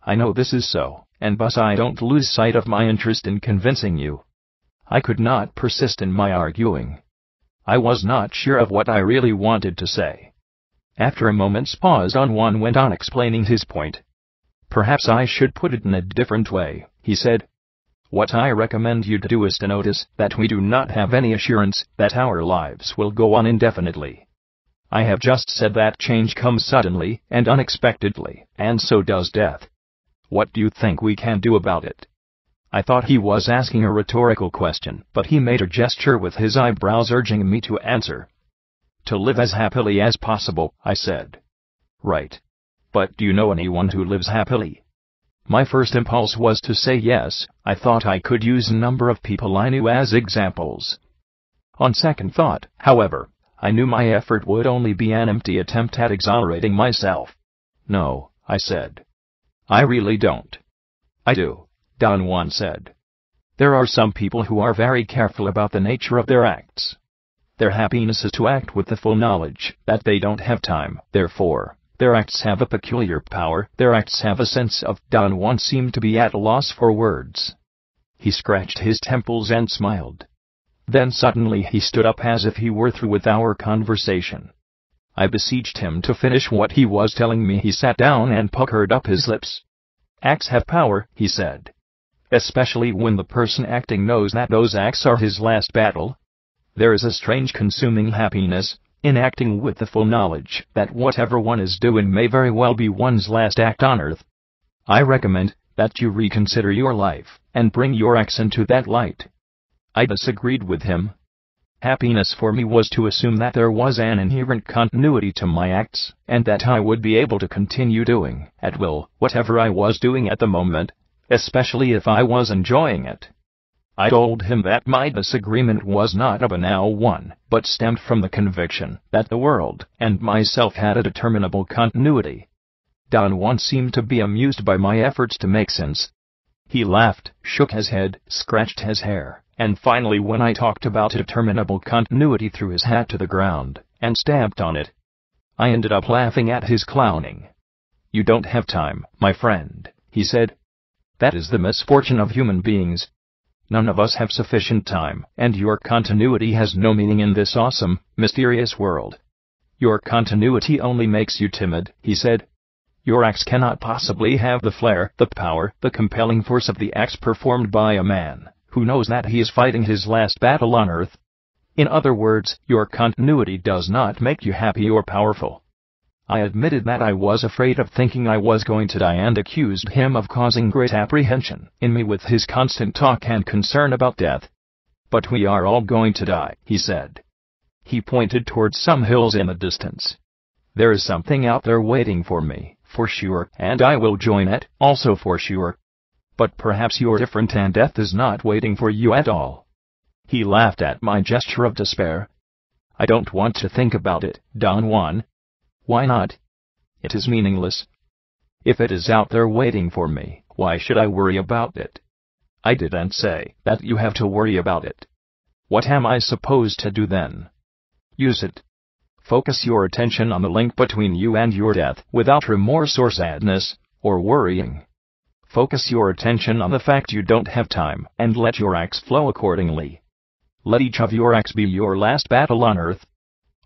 I know this is so, and thus I don't lose sight of my interest in convincing you." I could not persist in my arguing. I was not sure of what I really wanted to say. After a moment's pause, Don Juan went on explaining his point. "Perhaps I should put it in a different way," he said. "What I recommend you to do is to notice that we do not have any assurance that our lives will go on indefinitely. I have just said that change comes suddenly and unexpectedly, and so does death. What do you think we can do about it?" I thought he was asking a rhetorical question, but he made a gesture with his eyebrows urging me to answer. "To live as happily as possible," I said. "Right. But do you know anyone who lives happily?" My first impulse was to say yes. I thought I could use a number of people I knew as examples. On second thought, however, I knew my effort would only be an empty attempt at exonerating myself. "No," I said. "I really don't." "I do," Don Juan said. "There are some people who are very careful about the nature of their acts. Their happiness is to act with the full knowledge that they don't have time, therefore their acts have a peculiar power, their acts have a sense of—" Don Juan seemed to be at a loss for words. He scratched his temples and smiled. Then suddenly he stood up as if he were through with our conversation. I beseeched him to finish what he was telling me. He sat down and puckered up his lips. "Acts have power," he said. "Especially when the person acting knows that those acts are his last battle. There is a strange consuming happiness in acting with the full knowledge that whatever one is doing may very well be one's last act on earth. I recommend that you reconsider your life and bring your acts into that light." I disagreed with him. Happiness for me was to assume that there was an inherent continuity to my acts, and that I would be able to continue doing, at will, whatever I was doing at the moment, especially if I was enjoying it. I told him that my disagreement was not a banal one, but stemmed from the conviction that the world and myself had a determinable continuity. Don Juan seemed to be amused by my efforts to make sense. He laughed, shook his head, scratched his hair, and finally, when I talked about a determinable continuity, threw his hat to the ground and stamped on it. I ended up laughing at his clowning. "You don't have time, my friend," he said. "That is the misfortune of human beings. None of us have sufficient time, and your continuity has no meaning in this awesome, mysterious world. Your continuity only makes you timid," he said. "Your acts cannot possibly have the flair, the power, the compelling force of the acts performed by a man who knows that he is fighting his last battle on earth. In other words, your continuity does not make you happy or powerful." I admitted that I was afraid of thinking I was going to die and accused him of causing great apprehension in me with his constant talk and concern about death. "But we are all going to die," he said. He pointed towards some hills in the distance. "There is something out there waiting for me, for sure, and I will join it, also for sure. But perhaps you're different and death is not waiting for you at all." He laughed at my gesture of despair. "I don't want to think about it, Don Juan." "Why not?" "It is meaningless. If it is out there waiting for me, why should I worry about it?" "I didn't say that you have to worry about it. What am I supposed to do then?" "Use it. Focus your attention on the link between you and your death, without remorse or sadness, or worrying. Focus your attention on the fact you don't have time, and let your acts flow accordingly. Let each of your acts be your last battle on earth.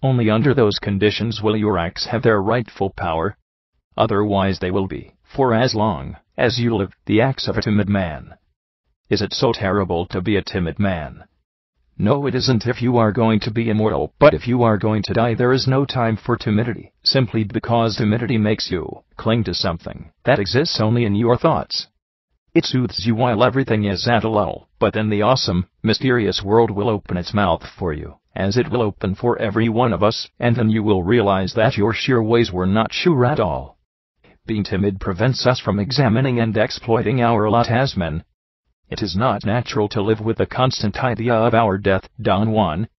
Only under those conditions will your acts have their rightful power. Otherwise they will be, for as long as you live, the acts of a timid man." Is it so terrible to be a timid man? No, it isn't if you are going to be immortal, but if you are going to die, there is no time for timidity, simply because timidity makes you cling to something that exists only in your thoughts. It soothes you while everything is at a lull, but then the awesome, mysterious world will open its mouth for you, as it will open for every one of us, and then you will realize that your sheer ways were not sure at all. Being timid prevents us from examining and exploiting our lot as men. It is not natural to live with the constant idea of our death, Don Juan.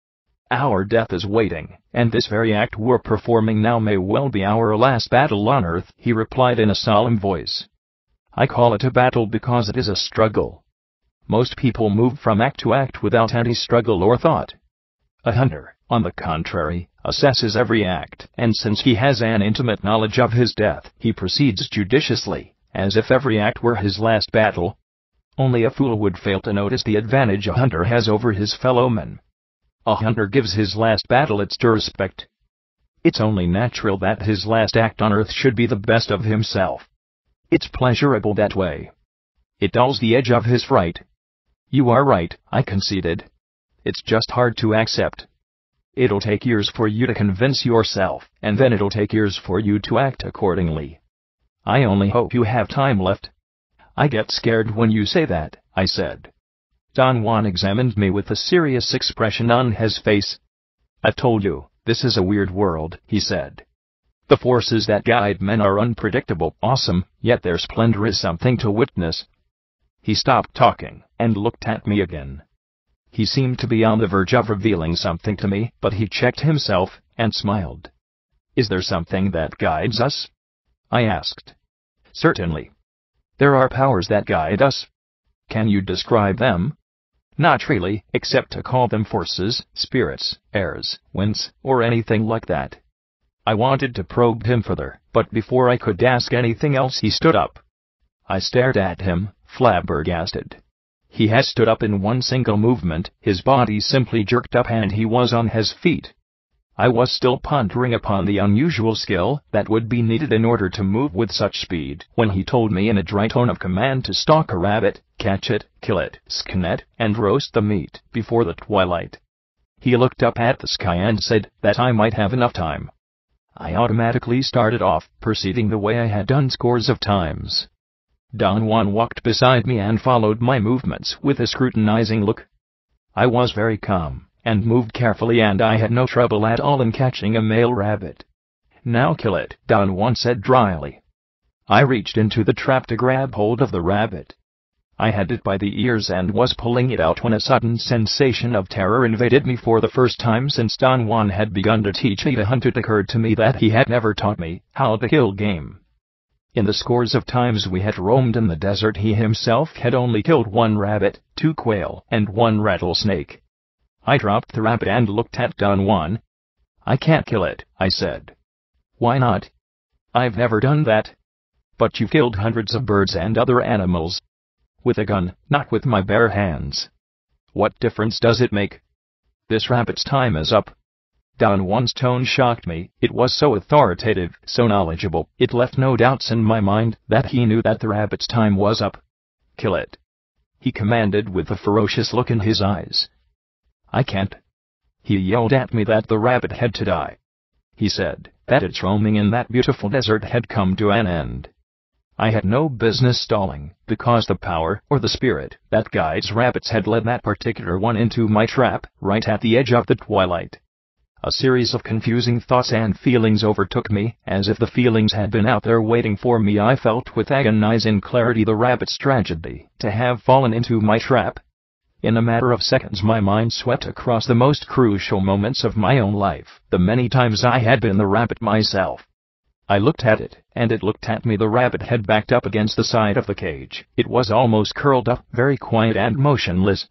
Our death is waiting, and this very act we're performing now may well be our last battle on Earth, he replied in a solemn voice. I call it a battle because it is a struggle. Most people move from act to act without any struggle or thought. A hunter, on the contrary, assesses every act, and since he has an intimate knowledge of his death, he proceeds judiciously, as if every act were his last battle. Only a fool would fail to notice the advantage a hunter has over his fellow men. A hunter gives his last battle its due respect. It's only natural that his last act on Earth should be the best of himself. It's pleasurable that way. It dulls the edge of his fright. You are right, I conceded. It's just hard to accept. It'll take years for you to convince yourself, and then it'll take years for you to act accordingly. I only hope you have time left. I get scared when you say that, I said. Don Juan examined me with a serious expression on his face. I've told you, this is a weird world, he said. The forces that guide men are unpredictable, awesome, yet their splendor is something to witness. He stopped talking, and looked at me again. He seemed to be on the verge of revealing something to me, but he checked himself, and smiled. Is there something that guides us? I asked. Certainly. There are powers that guide us. Can you describe them? Not really, except to call them forces, spirits, airs, winds, or anything like that. I wanted to probe him further, but before I could ask anything else he stood up. I stared at him, flabbergasted. He had stood up in one single movement, his body simply jerked up and he was on his feet. I was still pondering upon the unusual skill that would be needed in order to move with such speed, when he told me in a dry tone of command to stalk a rabbit, catch it, kill it, skin it, and roast the meat, before the twilight. He looked up at the sky and said that I might have enough time. I automatically started off, proceeding the way I had done scores of times. Don Juan walked beside me and followed my movements with a scrutinizing look. I was very calm, and moved carefully, and I had no trouble at all in catching a male rabbit. Now kill it, Don Juan said dryly. I reached into the trap to grab hold of the rabbit. I had it by the ears and was pulling it out when a sudden sensation of terror invaded me. For the first time since Don Juan had begun to teach me to hunt, it occurred to me that he had never taught me how to kill game. In the scores of times we had roamed in the desert, he himself had only killed 1 rabbit, 2 quail, and 1 rattlesnake. I dropped the rabbit and looked at Don Juan. I can't kill it, I said. Why not? I've never done that. But you've killed hundreds of birds and other animals. With a gun, not with my bare hands. What difference does it make? This rabbit's time is up. Don Juan's tone shocked me. It was so authoritative, so knowledgeable, it left no doubts in my mind that he knew that the rabbit's time was up. Kill it, he commanded with a ferocious look in his eyes. I can't. He yelled at me that the rabbit had to die. He said that its roaming in that beautiful desert had come to an end. I had no business stalling, because the power, or the spirit, that guides rabbits had led that particular one into my trap, right at the edge of the twilight. A series of confusing thoughts and feelings overtook me, as if the feelings had been out there waiting for me. I felt with agonizing clarity the rabbit's tragedy, to have fallen into my trap. In a matter of seconds my mind swept across the most crucial moments of my own life, the many times I had been the rabbit myself. I looked at it, and it looked at me. The rabbit had backed up against the side of the cage. It was almost curled up, very quiet and motionless.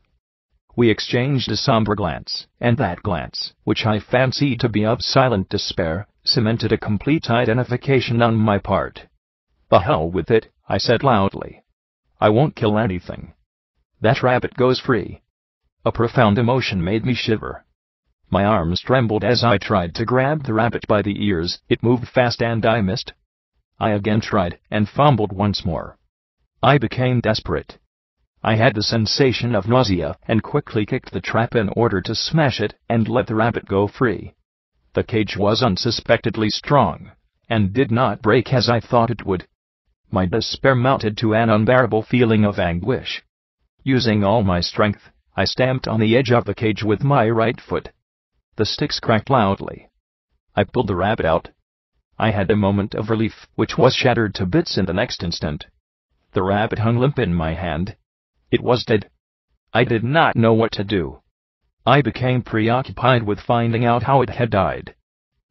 We exchanged a somber glance, and that glance, which I fancied to be of silent despair, cemented a complete identification on my part. The hell with it, I said loudly. I won't kill anything. That rabbit goes free. A profound emotion made me shiver. My arms trembled as I tried to grab the rabbit by the ears. It moved fast and I missed. I again tried, and fumbled once more. I became desperate. I had the sensation of nausea, and quickly kicked the trap in order to smash it, and let the rabbit go free. The cage was unsuspectedly strong, and did not break as I thought it would. My despair mounted to an unbearable feeling of anguish. Using all my strength, I stamped on the edge of the cage with my right foot. The sticks cracked loudly. I pulled the rabbit out. I had a moment of relief, which was shattered to bits in the next instant. The rabbit hung limp in my hand. It was dead. I did not know what to do. I became preoccupied with finding out how it had died.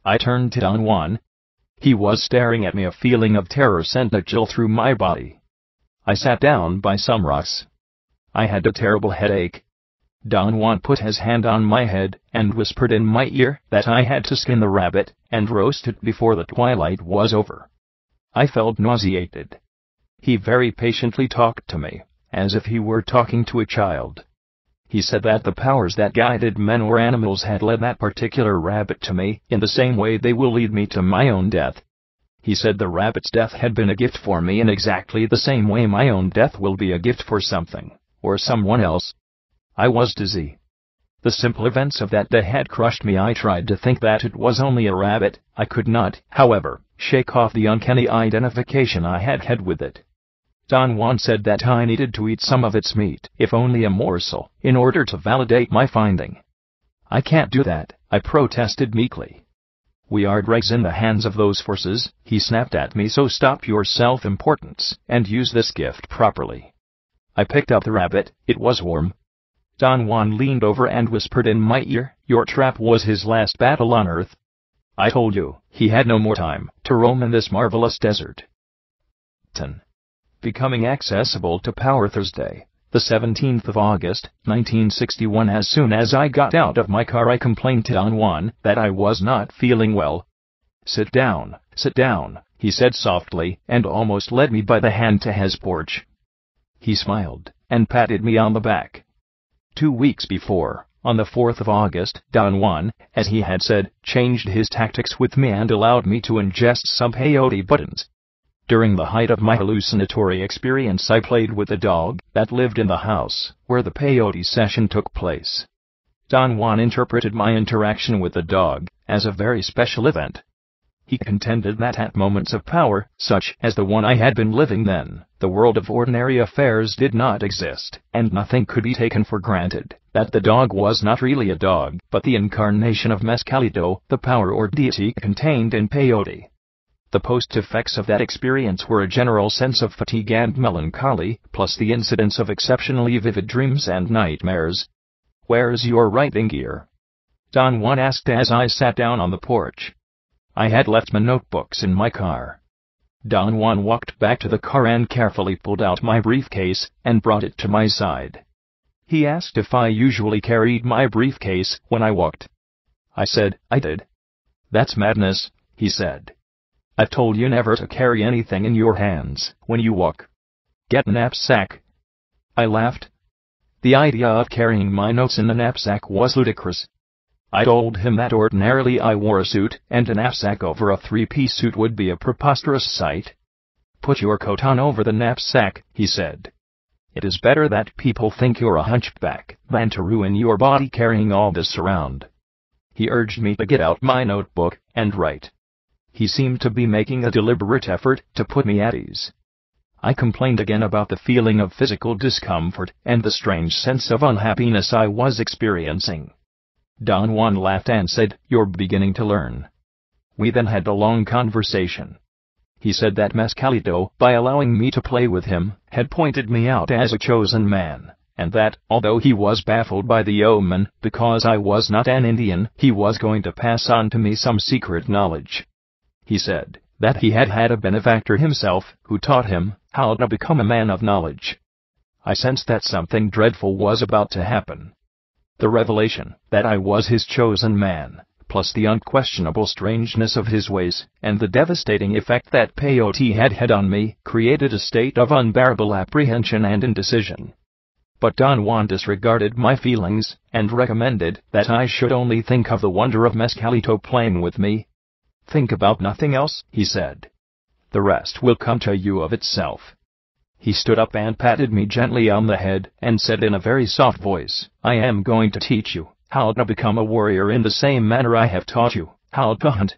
I turned to Don Juan. He was staring at me. A feeling of terror sent a chill through my body. I sat down by some rocks. I had a terrible headache. Don Juan put his hand on my head and whispered in my ear that I had to skin the rabbit and roast it before the twilight was over. I felt nauseated. He very patiently talked to me, as if he were talking to a child. He said that the powers that guided men or animals had led that particular rabbit to me in the same way they will lead me to my own death. He said the rabbit's death had been a gift for me in exactly the same way my own death will be a gift for something, or someone else. I was dizzy. The simple events of that day had crushed me. I tried to think that it was only a rabbit. I could not, however, shake off the uncanny identification I had had with it. Don Juan said that I needed to eat some of its meat, if only a morsel, in order to validate my finding. I can't do that, I protested meekly. We are dregs in the hands of those forces, he snapped at me, so stop your self-importance, and use this gift properly. I picked up the rabbit. It was warm. Don Juan leaned over and whispered in my ear, your trap was his last battle on Earth. I told you, he had no more time to roam in this marvelous desert. 10. Becoming accessible to power. Thursday, the 17th of August, 1961. As soon as I got out of my car, I complained to Don Juan that I was not feeling well. Sit down, he said softly, and almost led me by the hand to his porch. He smiled and patted me on the back. 2 weeks before, on the 4th of August, Don Juan, as he had said, changed his tactics with me and allowed me to ingest some peyote buttons. During the height of my hallucinatory experience, I played with a dog that lived in the house where the peyote session took place. Don Juan interpreted my interaction with the dog as a very special event. He contended that at moments of power, such as the one I had been living then, the world of ordinary affairs did not exist, and nothing could be taken for granted, that the dog was not really a dog, but the incarnation of Mescalito, the power or deity contained in peyote. The post-effects of that experience were a general sense of fatigue and melancholy, plus the incidence of exceptionally vivid dreams and nightmares. Where's your writing gear? Don Juan asked as I sat down on the porch. I had left my notebooks in my car. Don Juan walked back to the car and carefully pulled out my briefcase and brought it to my side. He asked if I usually carried my briefcase when I walked. I said I did. That's madness, he said. I've told you never to carry anything in your hands when you walk. Get a knapsack. I laughed. The idea of carrying my notes in a knapsack was ludicrous. I told him that ordinarily I wore a suit, and a knapsack over a three-piece suit would be a preposterous sight. Put your coat on over the knapsack, he said. It is better that people think you're a hunchback than to ruin your body carrying all this around. He urged me to get out my notebook and write. He seemed to be making a deliberate effort to put me at ease. I complained again about the feeling of physical discomfort and the strange sense of unhappiness I was experiencing. Don Juan laughed and said, "You're beginning to learn." We then had a long conversation. He said that Mescalito, by allowing me to play with him, had pointed me out as a chosen man, and that, although he was baffled by the omen because I was not an Indian, he was going to pass on to me some secret knowledge. He said that he had had a benefactor himself who taught him how to become a man of knowledge. I sensed that something dreadful was about to happen. The revelation that I was his chosen man, plus the unquestionable strangeness of his ways, and the devastating effect that peyote had had on me, created a state of unbearable apprehension and indecision. But Don Juan disregarded my feelings, and recommended that I should only think of the wonder of Mescalito playing with me. Think about nothing else, he said. The rest will come to you of itself. He stood up and patted me gently on the head, and said in a very soft voice, I am going to teach you how to become a warrior in the same manner I have taught you how to hunt.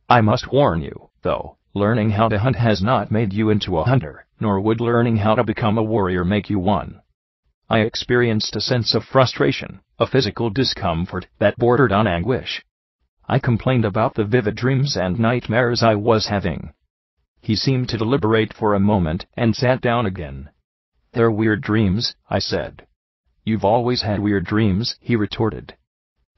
I must warn you, though, learning how to hunt has not made you into a hunter, nor would learning how to become a warrior make you one. I experienced a sense of frustration, a physical discomfort that bordered on anguish. I complained about the vivid dreams and nightmares I was having. He seemed to deliberate for a moment and sat down again. They're weird dreams, I said. You've always had weird dreams, he retorted.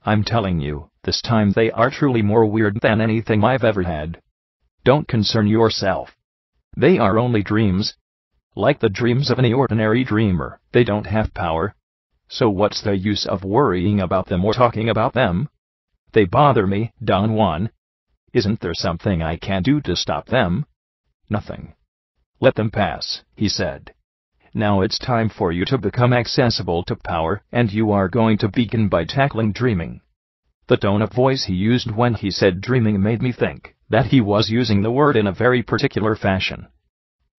I'm telling you, this time they are truly more weird than anything I've ever had. Don't concern yourself. They are only dreams. Like the dreams of any ordinary dreamer, they don't have power. So what's the use of worrying about them or talking about them? They bother me, Don Juan. Isn't there something I can do to stop them? Nothing. Let them pass, he said. Now it's time for you to become accessible to power, and you are going to begin by tackling dreaming. The tone of voice he used when he said dreaming made me think that he was using the word in a very particular fashion.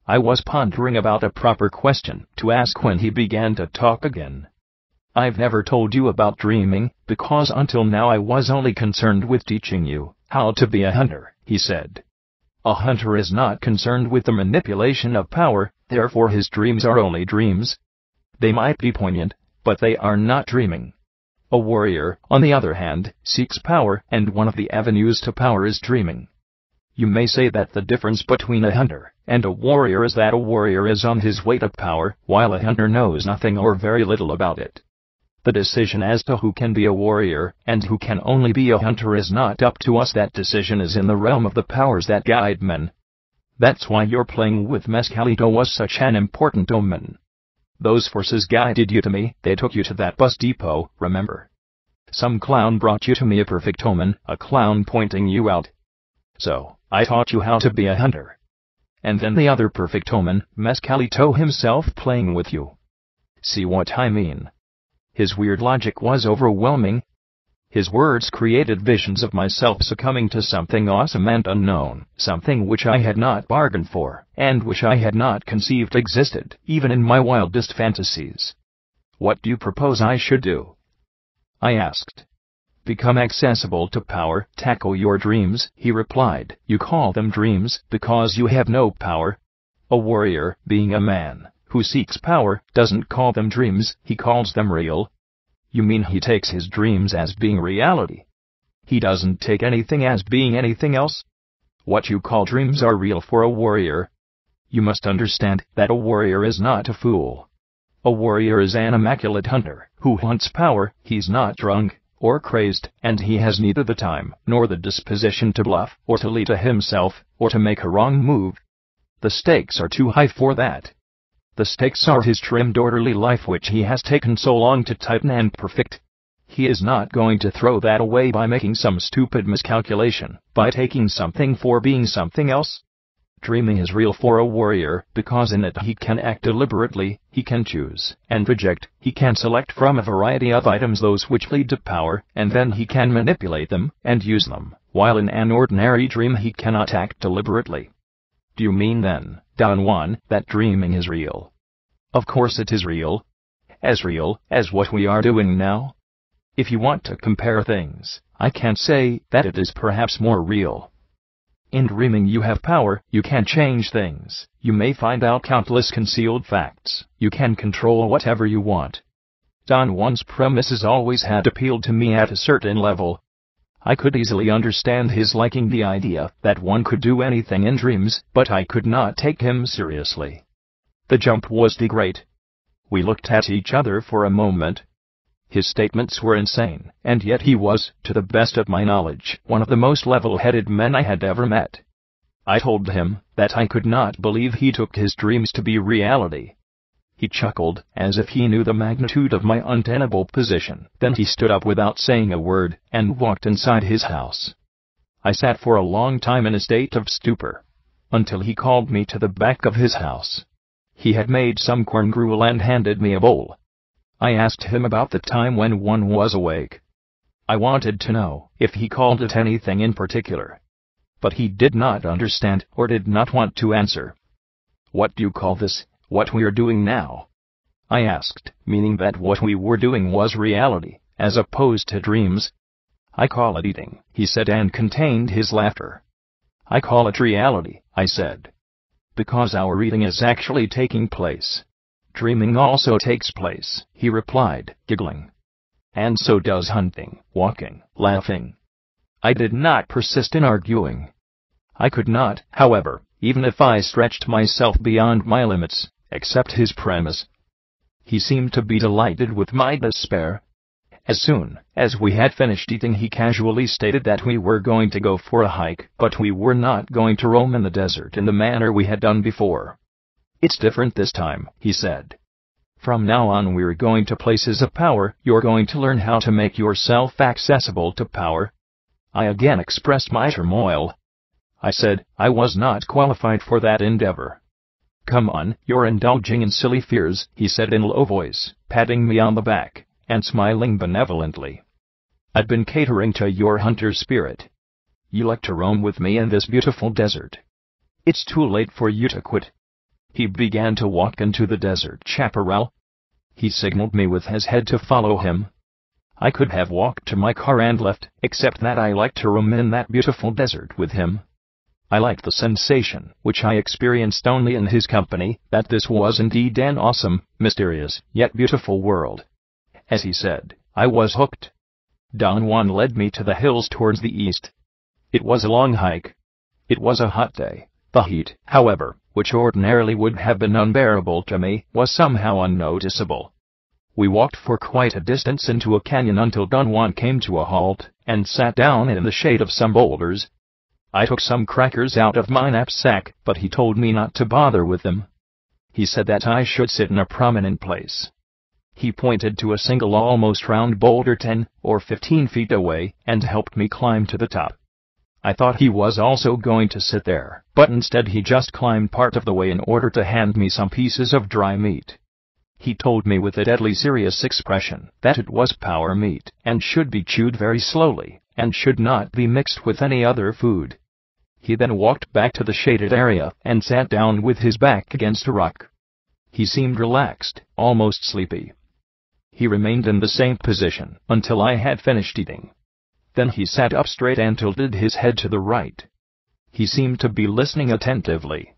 I was pondering about a proper question to ask when he began to talk again. I've never told you about dreaming, because until now I was only concerned with teaching you how to be a hunter, he said. A hunter is not concerned with the manipulation of power, therefore his dreams are only dreams. They might be poignant, but they are not dreaming. A warrior, on the other hand, seeks power, and one of the avenues to power is dreaming. You may say that the difference between a hunter and a warrior is that a warrior is on his way to power, while a hunter knows nothing or very little about it. The decision as to who can be a warrior and who can only be a hunter is not up to us. That decision is in the realm of the powers that guide men. That's why your playing with Mescalito was such an important omen. Those forces guided you to me. They took you to that bus depot, remember? Some clown brought you to me, a perfect omen, a clown pointing you out. So, I taught you how to be a hunter. And then the other perfect omen, Mescalito himself playing with you. See what I mean? His weird logic was overwhelming. His words created visions of myself succumbing to something awesome and unknown, something which I had not bargained for, and which I had not conceived existed, even in my wildest fantasies. What do you propose I should do? I asked. Become accessible to power, tackle your dreams, he replied. You call them dreams because you have no power. A warrior, being a man who seeks power, doesn't call them dreams, he calls them real. You mean he takes his dreams as being reality? He doesn't take anything as being anything else? What you call dreams are real for a warrior. You must understand that a warrior is not a fool. A warrior is an immaculate hunter who hunts power. He's not drunk or crazed, and he has neither the time nor the disposition to bluff or to lie to himself or to make a wrong move. The stakes are too high for that. The stakes are his trimmed, orderly life which he has taken so long to tighten and perfect. He is not going to throw that away by making some stupid miscalculation, by taking something for being something else. Dreaming is real for a warrior, because in it he can act deliberately, he can choose and reject, he can select from a variety of items those which lead to power, and then he can manipulate them and use them, while in an ordinary dream he cannot act deliberately. Do you mean then, Don Juan, that dreaming is real? Of course it is real. As real as what we are doing now. If you want to compare things, I can say that it is perhaps more real. In dreaming you have power, you can change things, you may find out countless concealed facts, you can control whatever you want. Don Juan's premises always had appealed to me at a certain level. I could easily understand his liking the idea that one could do anything in dreams, but I could not take him seriously. The jump was too great. We looked at each other for a moment. His statements were insane, and yet he was, to the best of my knowledge, one of the most level-headed men I had ever met. I told him that I could not believe he took his dreams to be reality. He chuckled, as if he knew the magnitude of my untenable position. Then he stood up without saying a word, and walked inside his house. I sat for a long time in a state of stupor, until he called me to the back of his house. He had made some corn gruel and handed me a bowl. I asked him about the time when one was awake. I wanted to know if he called it anything in particular. But he did not understand, or did not want to answer. What do you call this? What we are doing now? I asked, meaning that what we were doing was reality, as opposed to dreams. I call it eating, he said, and contained his laughter. I call it reality, I said. Because our eating is actually taking place. Dreaming also takes place, he replied, giggling. And so does hunting, walking, laughing. I did not persist in arguing. I could not, however, even if I stretched myself beyond my limits, accept his premise. He seemed to be delighted with my despair. As soon as we had finished eating, he casually stated that we were going to go for a hike, but we were not going to roam in the desert in the manner we had done before. "It's different this time," he said. "From now on we're going to places of power. You're going to learn how to make yourself accessible to power." I again expressed my turmoil. I said I was not qualified for that endeavor. "Come on, you're indulging in silly fears," he said in a low voice, patting me on the back and smiling benevolently. "I've been catering to your hunter spirit. You like to roam with me in this beautiful desert. It's too late for you to quit." He began to walk into the desert chaparral. He signaled me with his head to follow him. I could have walked to my car and left, except that I liked to roam in that beautiful desert with him. I liked the sensation, which I experienced only in his company, that this was indeed an awesome, mysterious, yet beautiful world. As he said, I was hooked. Don Juan led me to the hills towards the east. It was a long hike. It was a hot day. The heat, however, which ordinarily would have been unbearable to me, was somehow unnoticeable. We walked for quite a distance into a canyon until Don Juan came to a halt and sat down in the shade of some boulders. I took some crackers out of my knapsack, but he told me not to bother with them. He said that I should sit in a prominent place. He pointed to a single almost round boulder 10 or 15 feet away and helped me climb to the top. I thought he was also going to sit there, but instead he just climbed part of the way in order to hand me some pieces of dry meat. He told me with a deadly serious expression that it was power meat and should be chewed very slowly and should not be mixed with any other food. He then walked back to the shaded area and sat down with his back against a rock. He seemed relaxed, almost sleepy. He remained in the same position until I had finished eating. Then he sat up straight and tilted his head to the right. He seemed to be listening attentively.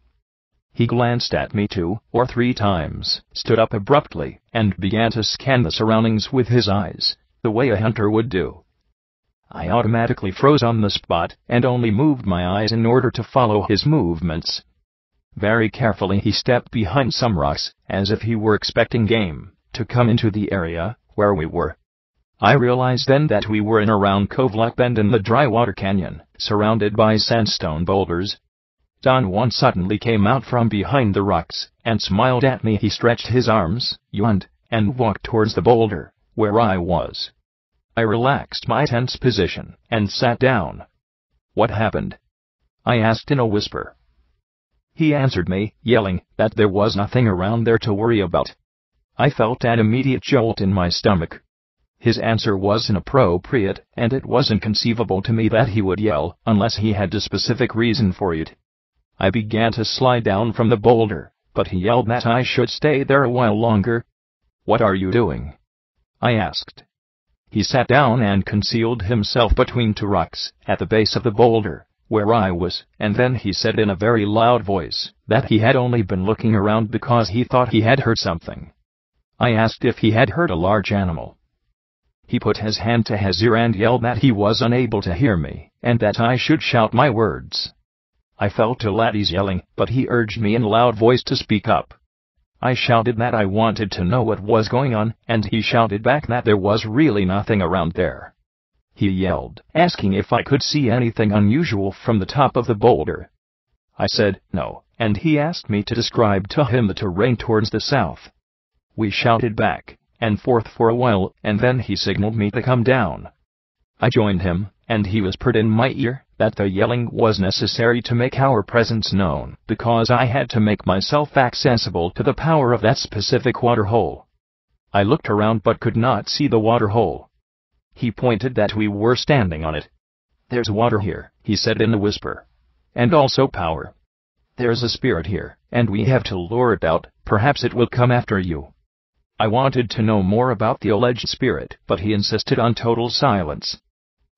He glanced at me 2 or 3 times, stood up abruptly, and began to scan the surroundings with his eyes, the way a hunter would do. I automatically froze on the spot and only moved my eyes in order to follow his movements. Very carefully he stepped behind some rocks, as if he were expecting game to come into the area where we were. I realized then that we were in a round cove-like bend in the dry water canyon, surrounded by sandstone boulders. Don Juan suddenly came out from behind the rocks and smiled at me. He stretched his arms, yawned, and walked towards the boulder where I was. I relaxed my tense position and sat down. "What happened?" I asked in a whisper. He answered me, yelling that there was nothing around there to worry about. I felt an immediate jolt in my stomach. His answer was inappropriate, and it was inconceivable to me that he would yell unless he had a specific reason for it. I began to slide down from the boulder, but he yelled that I should stay there a while longer. "What are you doing?" I asked. He sat down and concealed himself between 2 rocks at the base of the boulder where I was, and then he said in a very loud voice that he had only been looking around because he thought he had heard something. I asked if he had heard a large animal. He put his hand to his ear and yelled that he was unable to hear me, and that I should shout my words. I felt ill at his yelling, but he urged me in a loud voice to speak up. I shouted that I wanted to know what was going on, and he shouted back that there was really nothing around there. He yelled, asking if I could see anything unusual from the top of the boulder. I said no, and he asked me to describe to him the terrain towards the south. We shouted back and forth for a while, and then he signaled me to come down. I joined him, and he whispered in my ear that the yelling was necessary to make our presence known, because I had to make myself accessible to the power of that specific water hole. I looked around but could not see the water hole. He pointed that we were standing on it. "There's water here," he said in a whisper. "And also power. There's a spirit here, and we have to lure it out. Perhaps it will come after you." I wanted to know more about the alleged spirit, but he insisted on total silence.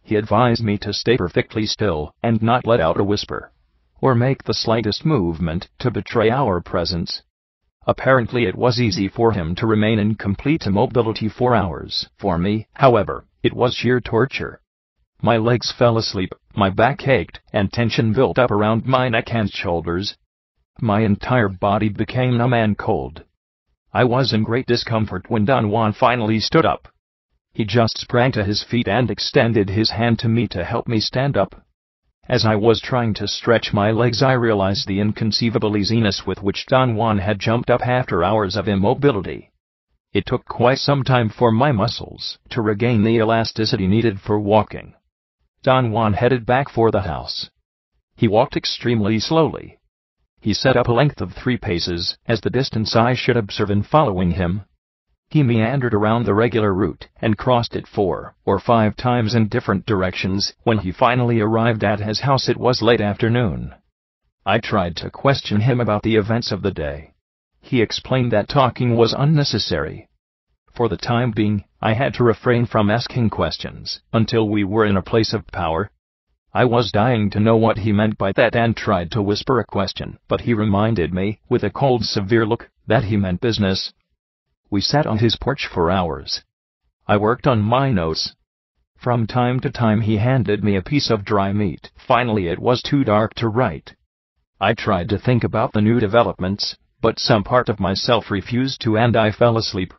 He advised me to stay perfectly still and not let out a whisper, or make the slightest movement to betray our presence. Apparently it was easy for him to remain in complete immobility for hours. For me, however, it was sheer torture. My legs fell asleep, my back ached, and tension built up around my neck and shoulders. My entire body became numb and cold. I was in great discomfort when Don Juan finally stood up. He just sprang to his feet and extended his hand to me to help me stand up. As I was trying to stretch my legs, I realized the inconceivable easiness with which Don Juan had jumped up after hours of immobility. It took quite some time for my muscles to regain the elasticity needed for walking. Don Juan headed back for the house. He walked extremely slowly. He set up a length of 3 paces as the distance I should observe in following him. He meandered around the regular route and crossed it 4 or 5 times in different directions. When he finally arrived at his house, it was late afternoon. I tried to question him about the events of the day. He explained that talking was unnecessary. For the time being, I had to refrain from asking questions until we were in a place of power. I was dying to know what he meant by that and tried to whisper a question, but he reminded me, with a cold, severe look, that he meant business. We sat on his porch for hours. I worked on my notes. From time to time he handed me a piece of dry meat. Finally it was too dark to write. I tried to think about the new developments, but some part of myself refused to, and I fell asleep.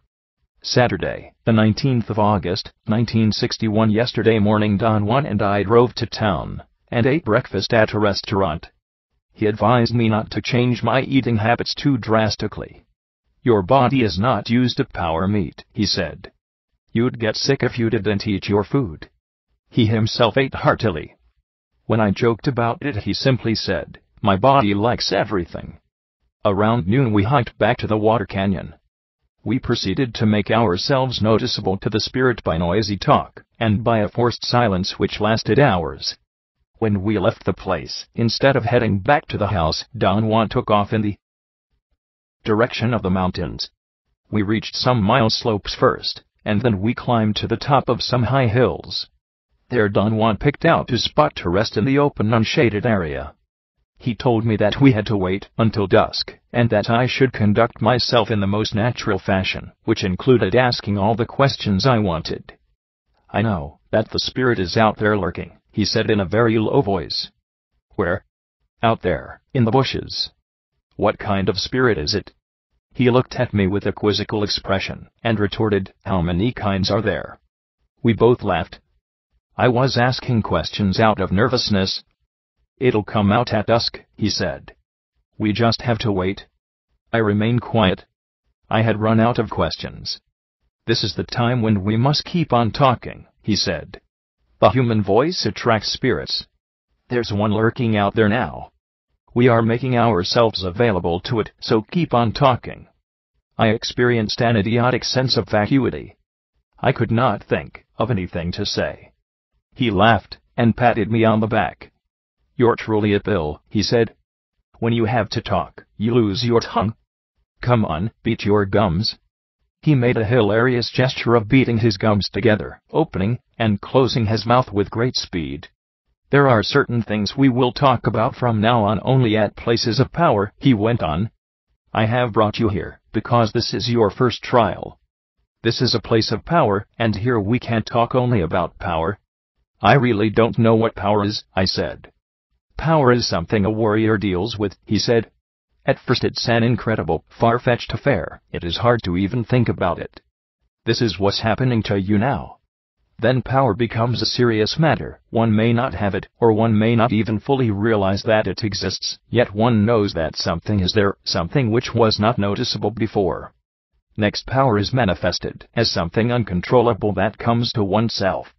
Saturday, the 19th of August, 1961. Yesterday morning Don Juan and I drove to town and ate breakfast at a restaurant. He advised me not to change my eating habits too drastically. Your body is not used to power meat, he said. You'd get sick if you didn't eat your food. He himself ate heartily. When I joked about it, he simply said, my body likes everything. Around noon we hiked back to the water canyon. We proceeded to make ourselves noticeable to the spirit by noisy talk, and by a forced silence which lasted hours. When we left the place, instead of heading back to the house, Don Juan took off in the direction of the mountains. We reached some mild slopes first, and then we climbed to the top of some high hills. There Don Juan picked out a spot to rest in the open, unshaded area. He told me that we had to wait until dusk, and that I should conduct myself in the most natural fashion, which included asking all the questions I wanted. I know that the spirit is out there lurking, he said in a very low voice. Where? Out there, in the bushes. What kind of spirit is it? He looked at me with a quizzical expression, and retorted, how many kinds are there? We both laughed. I was asking questions out of nervousness. It'll come out at dusk, he said. We just have to wait. I remained quiet. I had run out of questions. This is the time when we must keep on talking, he said. The human voice attracts spirits. There's one lurking out there now. We are making ourselves available to it, so keep on talking. I experienced an idiotic sense of vacuity. I could not think of anything to say. He laughed and patted me on the back. You're truly a pill, he said. When you have to talk, you lose your tongue. Come on, beat your gums. He made a hilarious gesture of beating his gums together, opening and closing his mouth with great speed. There are certain things we will talk about from now on only at places of power, he went on. I have brought you here because this is your first trial. This is a place of power, and here we can't talk only about power. I really don't know what power is, I said. Power is something a warrior deals with, he said. At first it's an incredible, far-fetched affair. It is hard to even think about it. This is what's happening to you now. Then power becomes a serious matter. One may not have it, or one may not even fully realize that it exists, yet one knows that something is there, something which was not noticeable before. Next, power is manifested as something uncontrollable that comes to oneself.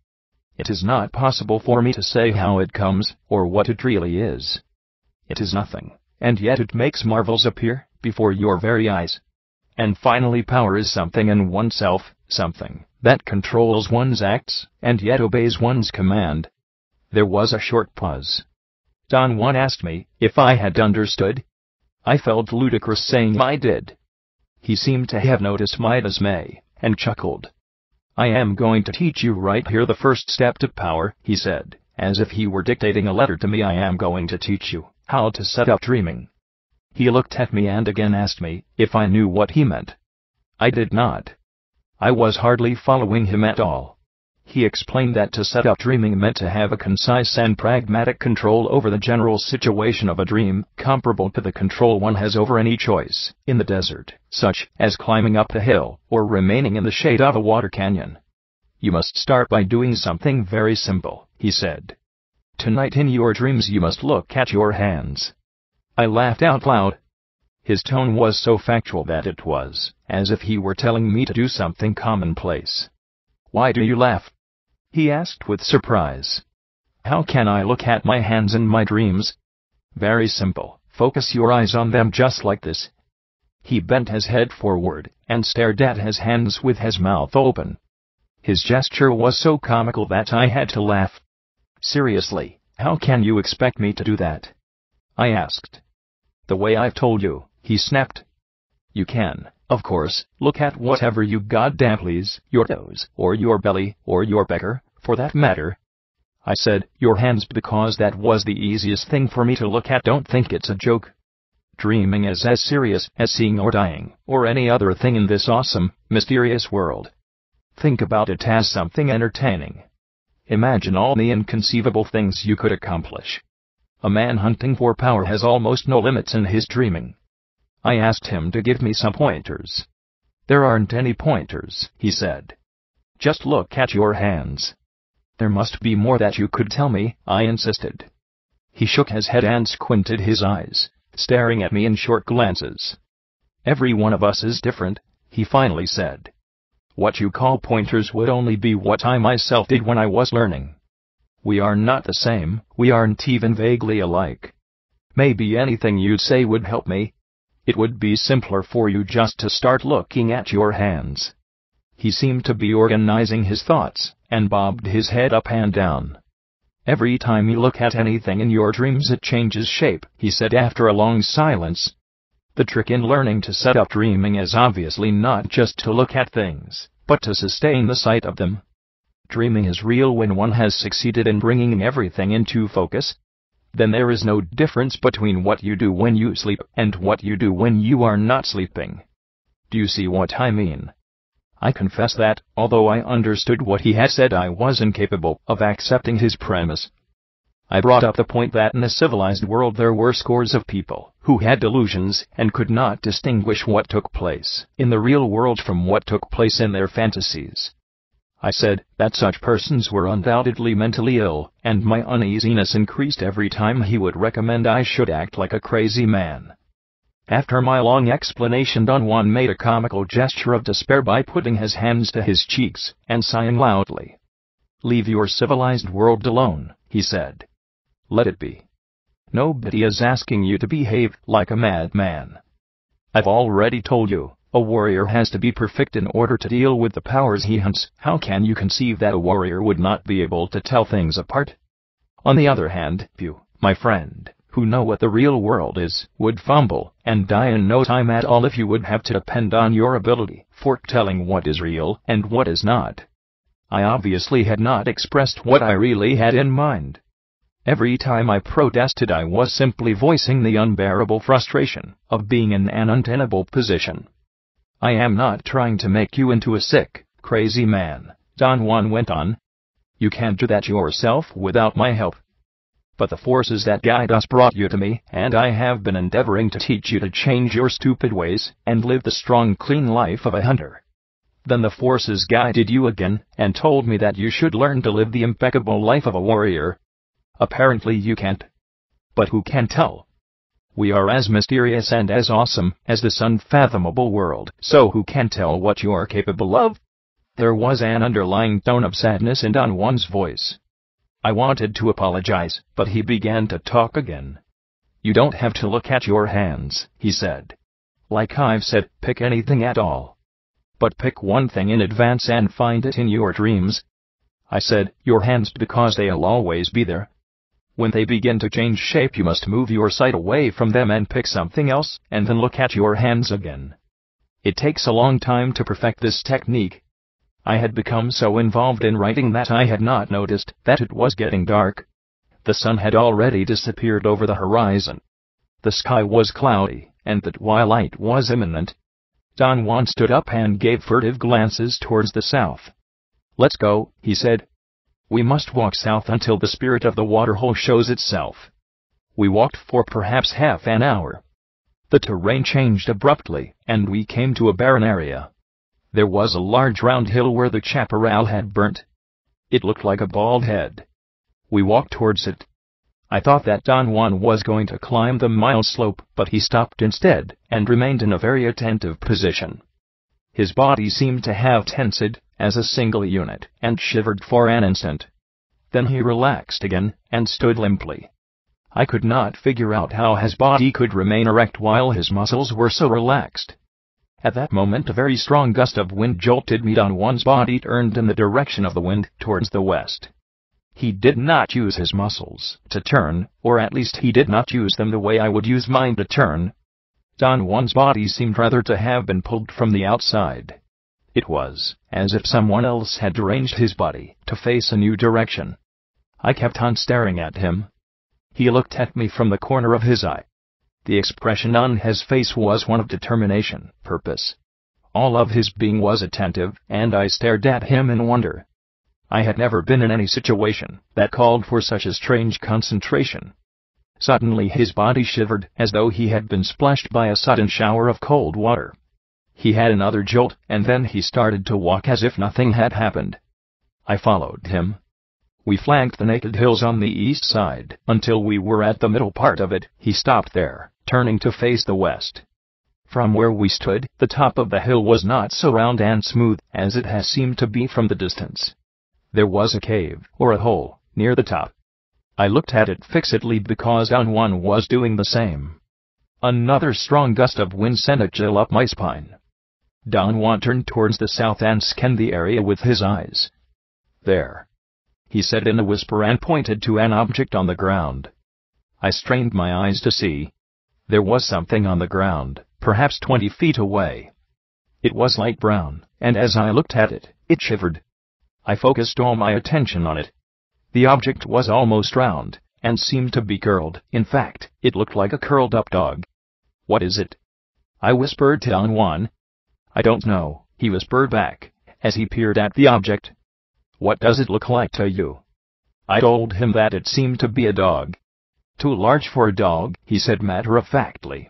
It is not possible for me to say how it comes, or what it really is. It is nothing, and yet it makes marvels appear before your very eyes. And finally, power is something in oneself, something that controls one's acts, and yet obeys one's command. There was a short pause. Don Juan asked me if I had understood. I felt ludicrous saying I did. He seemed to have noticed my dismay, and chuckled. I am going to teach you right here the first step to power, he said, as if he were dictating a letter to me. I am going to teach you how to set up dreaming. He looked at me and again asked me if I knew what he meant. I did not. I was hardly following him at all. He explained that to set up dreaming meant to have a concise and pragmatic control over the general situation of a dream, comparable to the control one has over any choice in the desert, such as climbing up a hill or remaining in the shade of a water canyon. You must start by doing something very simple, he said. Tonight in your dreams you must look at your hands. I laughed out loud. His tone was so factual that it was as if he were telling me to do something commonplace. Why do you laugh? He asked with surprise. How can I look at my hands in my dreams? Very simple. Focus your eyes on them just like this. He bent his head forward and stared at his hands with his mouth open. His gesture was so comical that I had to laugh. Seriously, how can you expect me to do that? I asked. The way I've told you, he snapped. You can, of course, look at whatever you goddamn please, your toes, or your belly, or your pecker, for that matter. I said, your hands, because that was the easiest thing for me to look at. Don't think it's a joke. Dreaming is as serious as seeing or dying, or any other thing in this awesome, mysterious world. Think about it as something entertaining. Imagine all the inconceivable things you could accomplish. A man hunting for power has almost no limits in his dreaming. I asked him to give me some pointers. There aren't any pointers, he said. Just look at your hands. There must be more that you could tell me, I insisted. He shook his head and squinted his eyes, staring at me in short glances. Every one of us is different, he finally said. What you call pointers would only be what I myself did when I was learning. We are not the same, we aren't even vaguely alike. Maybe anything you'd say would help me. It would be simpler for you just to start looking at your hands. He seemed to be organizing his thoughts, and bobbed his head up and down. Every time you look at anything in your dreams it changes shape, he said after a long silence. The trick in learning to set up dreaming is obviously not just to look at things, but to sustain the sight of them. Dreaming is real when one has succeeded in bringing everything into focus. Then there is no difference between what you do when you sleep and what you do when you are not sleeping. Do you see what I mean? I confess that, although I understood what he had said, I was incapable of accepting his premise. I brought up the point that in a civilized world there were scores of people who had delusions and could not distinguish what took place in the real world from what took place in their fantasies. I said that such persons were undoubtedly mentally ill, and my uneasiness increased every time he would recommend I should act like a crazy man. After my long explanation, Don Juan made a comical gesture of despair by putting his hands to his cheeks and sighing loudly. Leave your civilized world alone, he said. Let it be. Nobody is asking you to behave like a madman. I've already told you, a warrior has to be perfect in order to deal with the powers he hunts. How can you conceive that a warrior would not be able to tell things apart? On the other hand, you, my friend, who know what the real world is, would fumble and die in no time at all if you would have to depend on your ability for telling what is real and what is not. I obviously had not expressed what I really had in mind. Every time I protested, I was simply voicing the unbearable frustration of being in an untenable position. I am not trying to make you into a sick, crazy man, Don Juan went on. You can't do that yourself without my help. But the forces that guide us brought you to me, and I have been endeavoring to teach you to change your stupid ways and live the strong, clean life of a hunter. Then the forces guided you again and told me that you should learn to live the impeccable life of a warrior. Apparently you can't. But who can tell? We are as mysterious and as awesome as this unfathomable world, so who can tell what you're capable of? There was an underlying tone of sadness in Don Juan's voice. I wanted to apologize, but he began to talk again. You don't have to look at your hands, he said. Like I've said, pick anything at all. But pick one thing in advance and find it in your dreams. I said, your hands, because they'll always be there. When they begin to change shape, you must move your sight away from them and pick something else, and then look at your hands again. It takes a long time to perfect this technique. I had become so involved in writing that I had not noticed that it was getting dark. The sun had already disappeared over the horizon. The sky was cloudy, and the twilight was imminent. Don Juan stood up and gave furtive glances towards the south. "Let's go," he said. "We must walk south until the spirit of the waterhole shows itself." We walked for perhaps half an hour. The terrain changed abruptly, and we came to a barren area. There was a large round hill where the chaparral had burnt. It looked like a bald head. We walked towards it. I thought that Don Juan was going to climb the mile slope, but he stopped instead, and remained in a very attentive position. His body seemed to have tensed, as a single unit, and shivered for an instant. Then he relaxed again, and stood limply. I could not figure out how his body could remain erect while his muscles were so relaxed. At that moment a very strong gust of wind jolted me. Don Juan's body turned in the direction of the wind, towards the west. He did not use his muscles to turn, or at least he did not use them the way I would use mine to turn. Don Juan's body seemed rather to have been pulled from the outside. It was as if someone else had deranged his body to face a new direction. I kept on staring at him. He looked at me from the corner of his eye. The expression on his face was one of determination, purpose. All of his being was attentive, and I stared at him in wonder. I had never been in any situation that called for such a strange concentration. Suddenly his body shivered, as though he had been splashed by a sudden shower of cold water. He had another jolt, and then he started to walk as if nothing had happened. I followed him. We flanked the naked hills on the east side, until we were at the middle part of it. He stopped there, turning to face the west. From where we stood, the top of the hill was not so round and smooth as it has seemed to be from the distance. There was a cave, or a hole, near the top. I looked at it fixedly because Don Juan was doing the same. Another strong gust of wind sent a chill up my spine. Don Juan turned towards the south and scanned the area with his eyes. "There," he said in a whisper, and pointed to an object on the ground. I strained my eyes to see. There was something on the ground, perhaps 20 feet away. It was light brown, and as I looked at it, it shivered. I focused all my attention on it. The object was almost round, and seemed to be curled. In fact, it looked like a curled-up dog. "What is it?" I whispered to Don Juan. "I don't know," he whispered back, as he peered at the object. "What does it look like to you?" I told him that it seemed to be a dog. "Too large for a dog," he said matter-of-factly.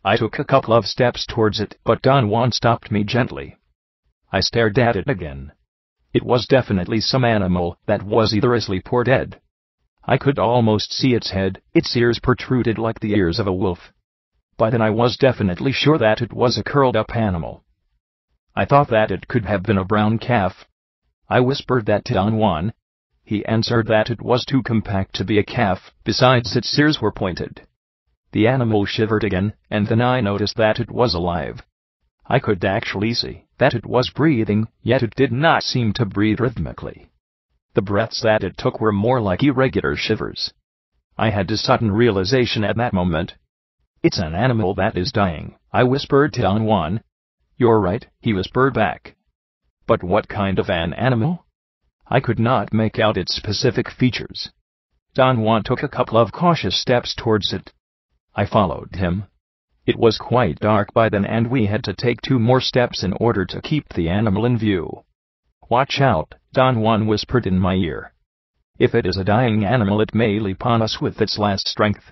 I took a couple of steps towards it, but Don Juan stopped me gently. I stared at it again. It was definitely some animal that was either asleep or dead. I could almost see its head. Its ears protruded like the ears of a wolf. By then I was definitely sure that it was a curled-up animal. I thought that it could have been a brown calf. I whispered that to Don Juan. He answered that it was too compact to be a calf, besides its ears were pointed. The animal shivered again, and then I noticed that it was alive. I could actually see that it was breathing, yet it did not seem to breathe rhythmically. The breaths that it took were more like irregular shivers. I had a sudden realization at that moment. "It's an animal that is dying," I whispered to Don Juan. "You're right," he whispered back. "But what kind of an animal?" I could not make out its specific features. Don Juan took a couple of cautious steps towards it. I followed him. It was quite dark by then, and we had to take 2 more steps in order to keep the animal in view. "Watch out," Don Juan whispered in my ear. "If it is a dying animal, it may leap on us with its last strength."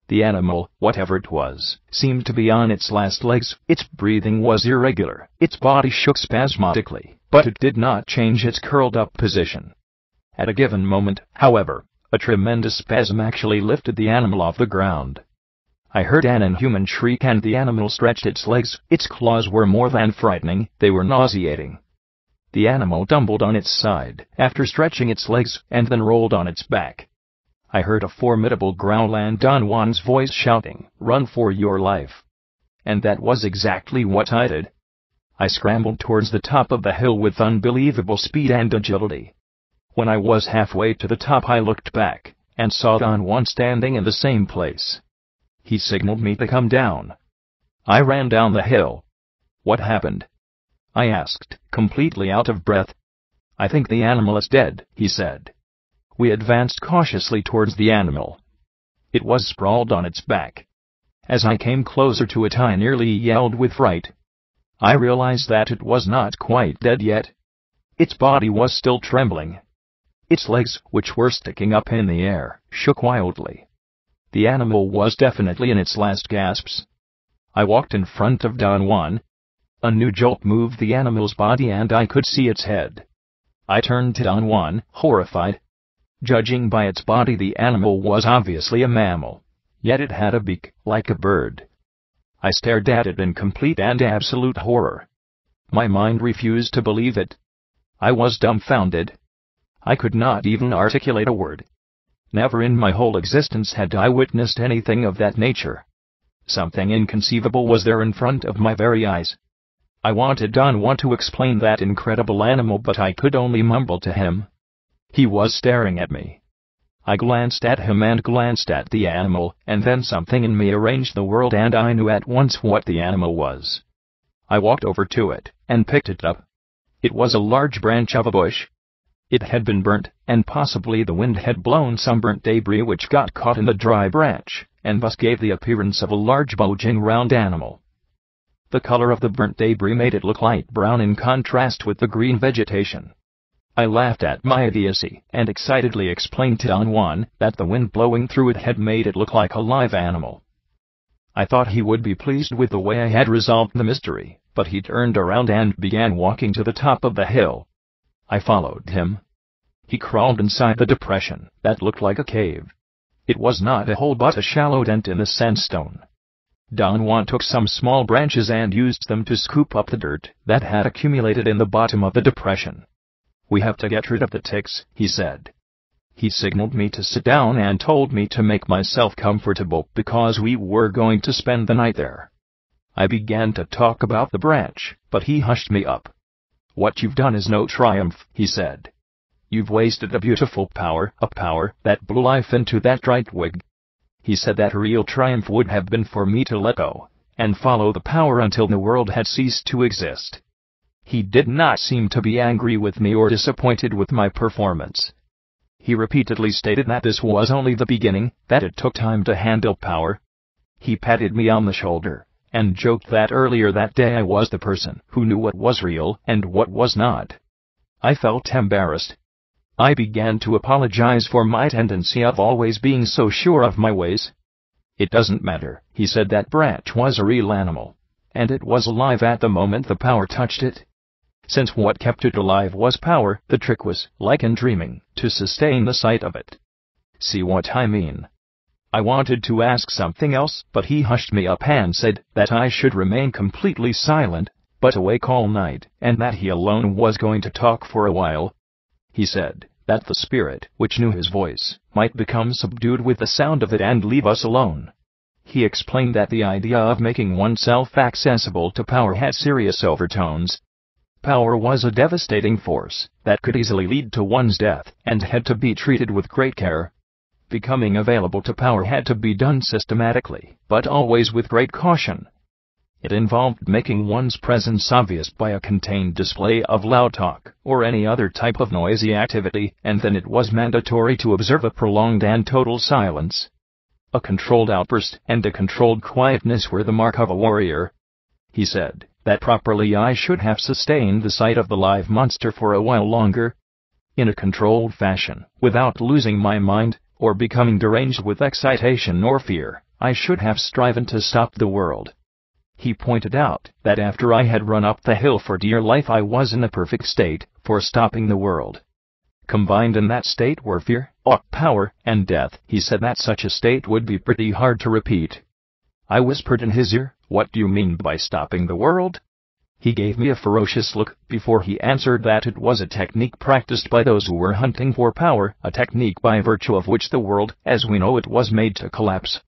The animal, whatever it was, seemed to be on its last legs. Its breathing was irregular. Its body shook spasmodically, but it did not change its curled-up position. At a given moment, however, a tremendous spasm actually lifted the animal off the ground. I heard an inhuman shriek, and the animal stretched its legs. Its claws were more than frightening, they were nauseating. The animal tumbled on its side, after stretching its legs, and then rolled on its back. I heard a formidable growl and Don Juan's voice shouting, "Run for your life!" And that was exactly what I did. I scrambled towards the top of the hill with unbelievable speed and agility. When I was halfway to the top, I looked back, and saw Don Juan standing in the same place. He signaled me to come down. I ran down the hill. "What happened?" I asked, completely out of breath. "I think the animal is dead," he said. We advanced cautiously towards the animal. It was sprawled on its back. As I came closer to it, I nearly yelled with fright. I realized that it was not quite dead yet. Its body was still trembling. Its legs, which were sticking up in the air, shook wildly. The animal was definitely in its last gasps. I walked in front of Don Juan. A new jolt moved the animal's body and I could see its head. I turned to Don Juan, horrified. Judging by its body, the animal was obviously a mammal, yet it had a beak, like a bird. I stared at it in complete and absolute horror. My mind refused to believe it. I was dumbfounded. I could not even articulate a word. Never in my whole existence had I witnessed anything of that nature. Something inconceivable was there in front of my very eyes. I wanted Don Juan to explain that incredible animal, but I could only mumble to him. He was staring at me. I glanced at him and glanced at the animal, and then something in me arranged the world and I knew at once what the animal was. I walked over to it, and picked it up. It was a large branch of a bush. It had been burnt, and possibly the wind had blown some burnt debris which got caught in the dry branch, and thus gave the appearance of a large bulging round animal. The color of the burnt debris made it look light brown in contrast with the green vegetation. I laughed at my idiocy, and excitedly explained to Don Juan that the wind blowing through it had made it look like a live animal. I thought he would be pleased with the way I had resolved the mystery, but he turned around and began walking to the top of the hill. I followed him. He crawled inside the depression that looked like a cave. It was not a hole but a shallow dent in the sandstone. Don Juan took some small branches and used them to scoop up the dirt that had accumulated in the bottom of the depression. "We have to get rid of the ticks," he said. He signaled me to sit down and told me to make myself comfortable because we were going to spend the night there. I began to talk about the branch, but he hushed me up. "What you've done is no triumph," he said. "You've wasted a beautiful power, a power that blew life into that dry twig." He said that real triumph would have been for me to let go, and follow the power until the world had ceased to exist. He did not seem to be angry with me or disappointed with my performance. He repeatedly stated that this was only the beginning, that it took time to handle power. He patted me on the shoulder, and joked that earlier that day I was the person who knew what was real and what was not. I felt embarrassed. I began to apologize for my tendency of always being so sure of my ways. "It doesn't matter," he said. "That branch was a real animal, and it was alive at the moment the power touched it. Since what kept it alive was power, the trick was, like in dreaming, to sustain the sight of it. See what I mean?" I wanted to ask something else, but he hushed me up and said that I should remain completely silent, but awake all night, and that he alone was going to talk for a while. He said that the spirit, which knew his voice, might become subdued with the sound of it and leave us alone. He explained that the idea of making oneself accessible to power had serious overtones. Power was a devastating force that could easily lead to one's death and had to be treated with great care. Becoming available to power had to be done systematically, but always with great caution. It involved making one's presence obvious by a contained display of loud talk or any other type of noisy activity, and then it was mandatory to observe a prolonged and total silence. A controlled outburst and a controlled quietness were the mark of a warrior. He said that properly I should have sustained the sight of the live monster for a while longer. In a controlled fashion, without losing my mind, or becoming deranged with excitation or fear, I should have striven to stop the world. He pointed out that after I had run up the hill for dear life I was in a perfect state for stopping the world. Combined in that state were fear, awe, power, and death. He said that such a state would be pretty hard to repeat. I whispered in his ear, "What do you mean by stopping the world?" He gave me a ferocious look before he answered that it was a technique practiced by those who were hunting for power, a technique by virtue of which the world, as we know it, was made to collapse.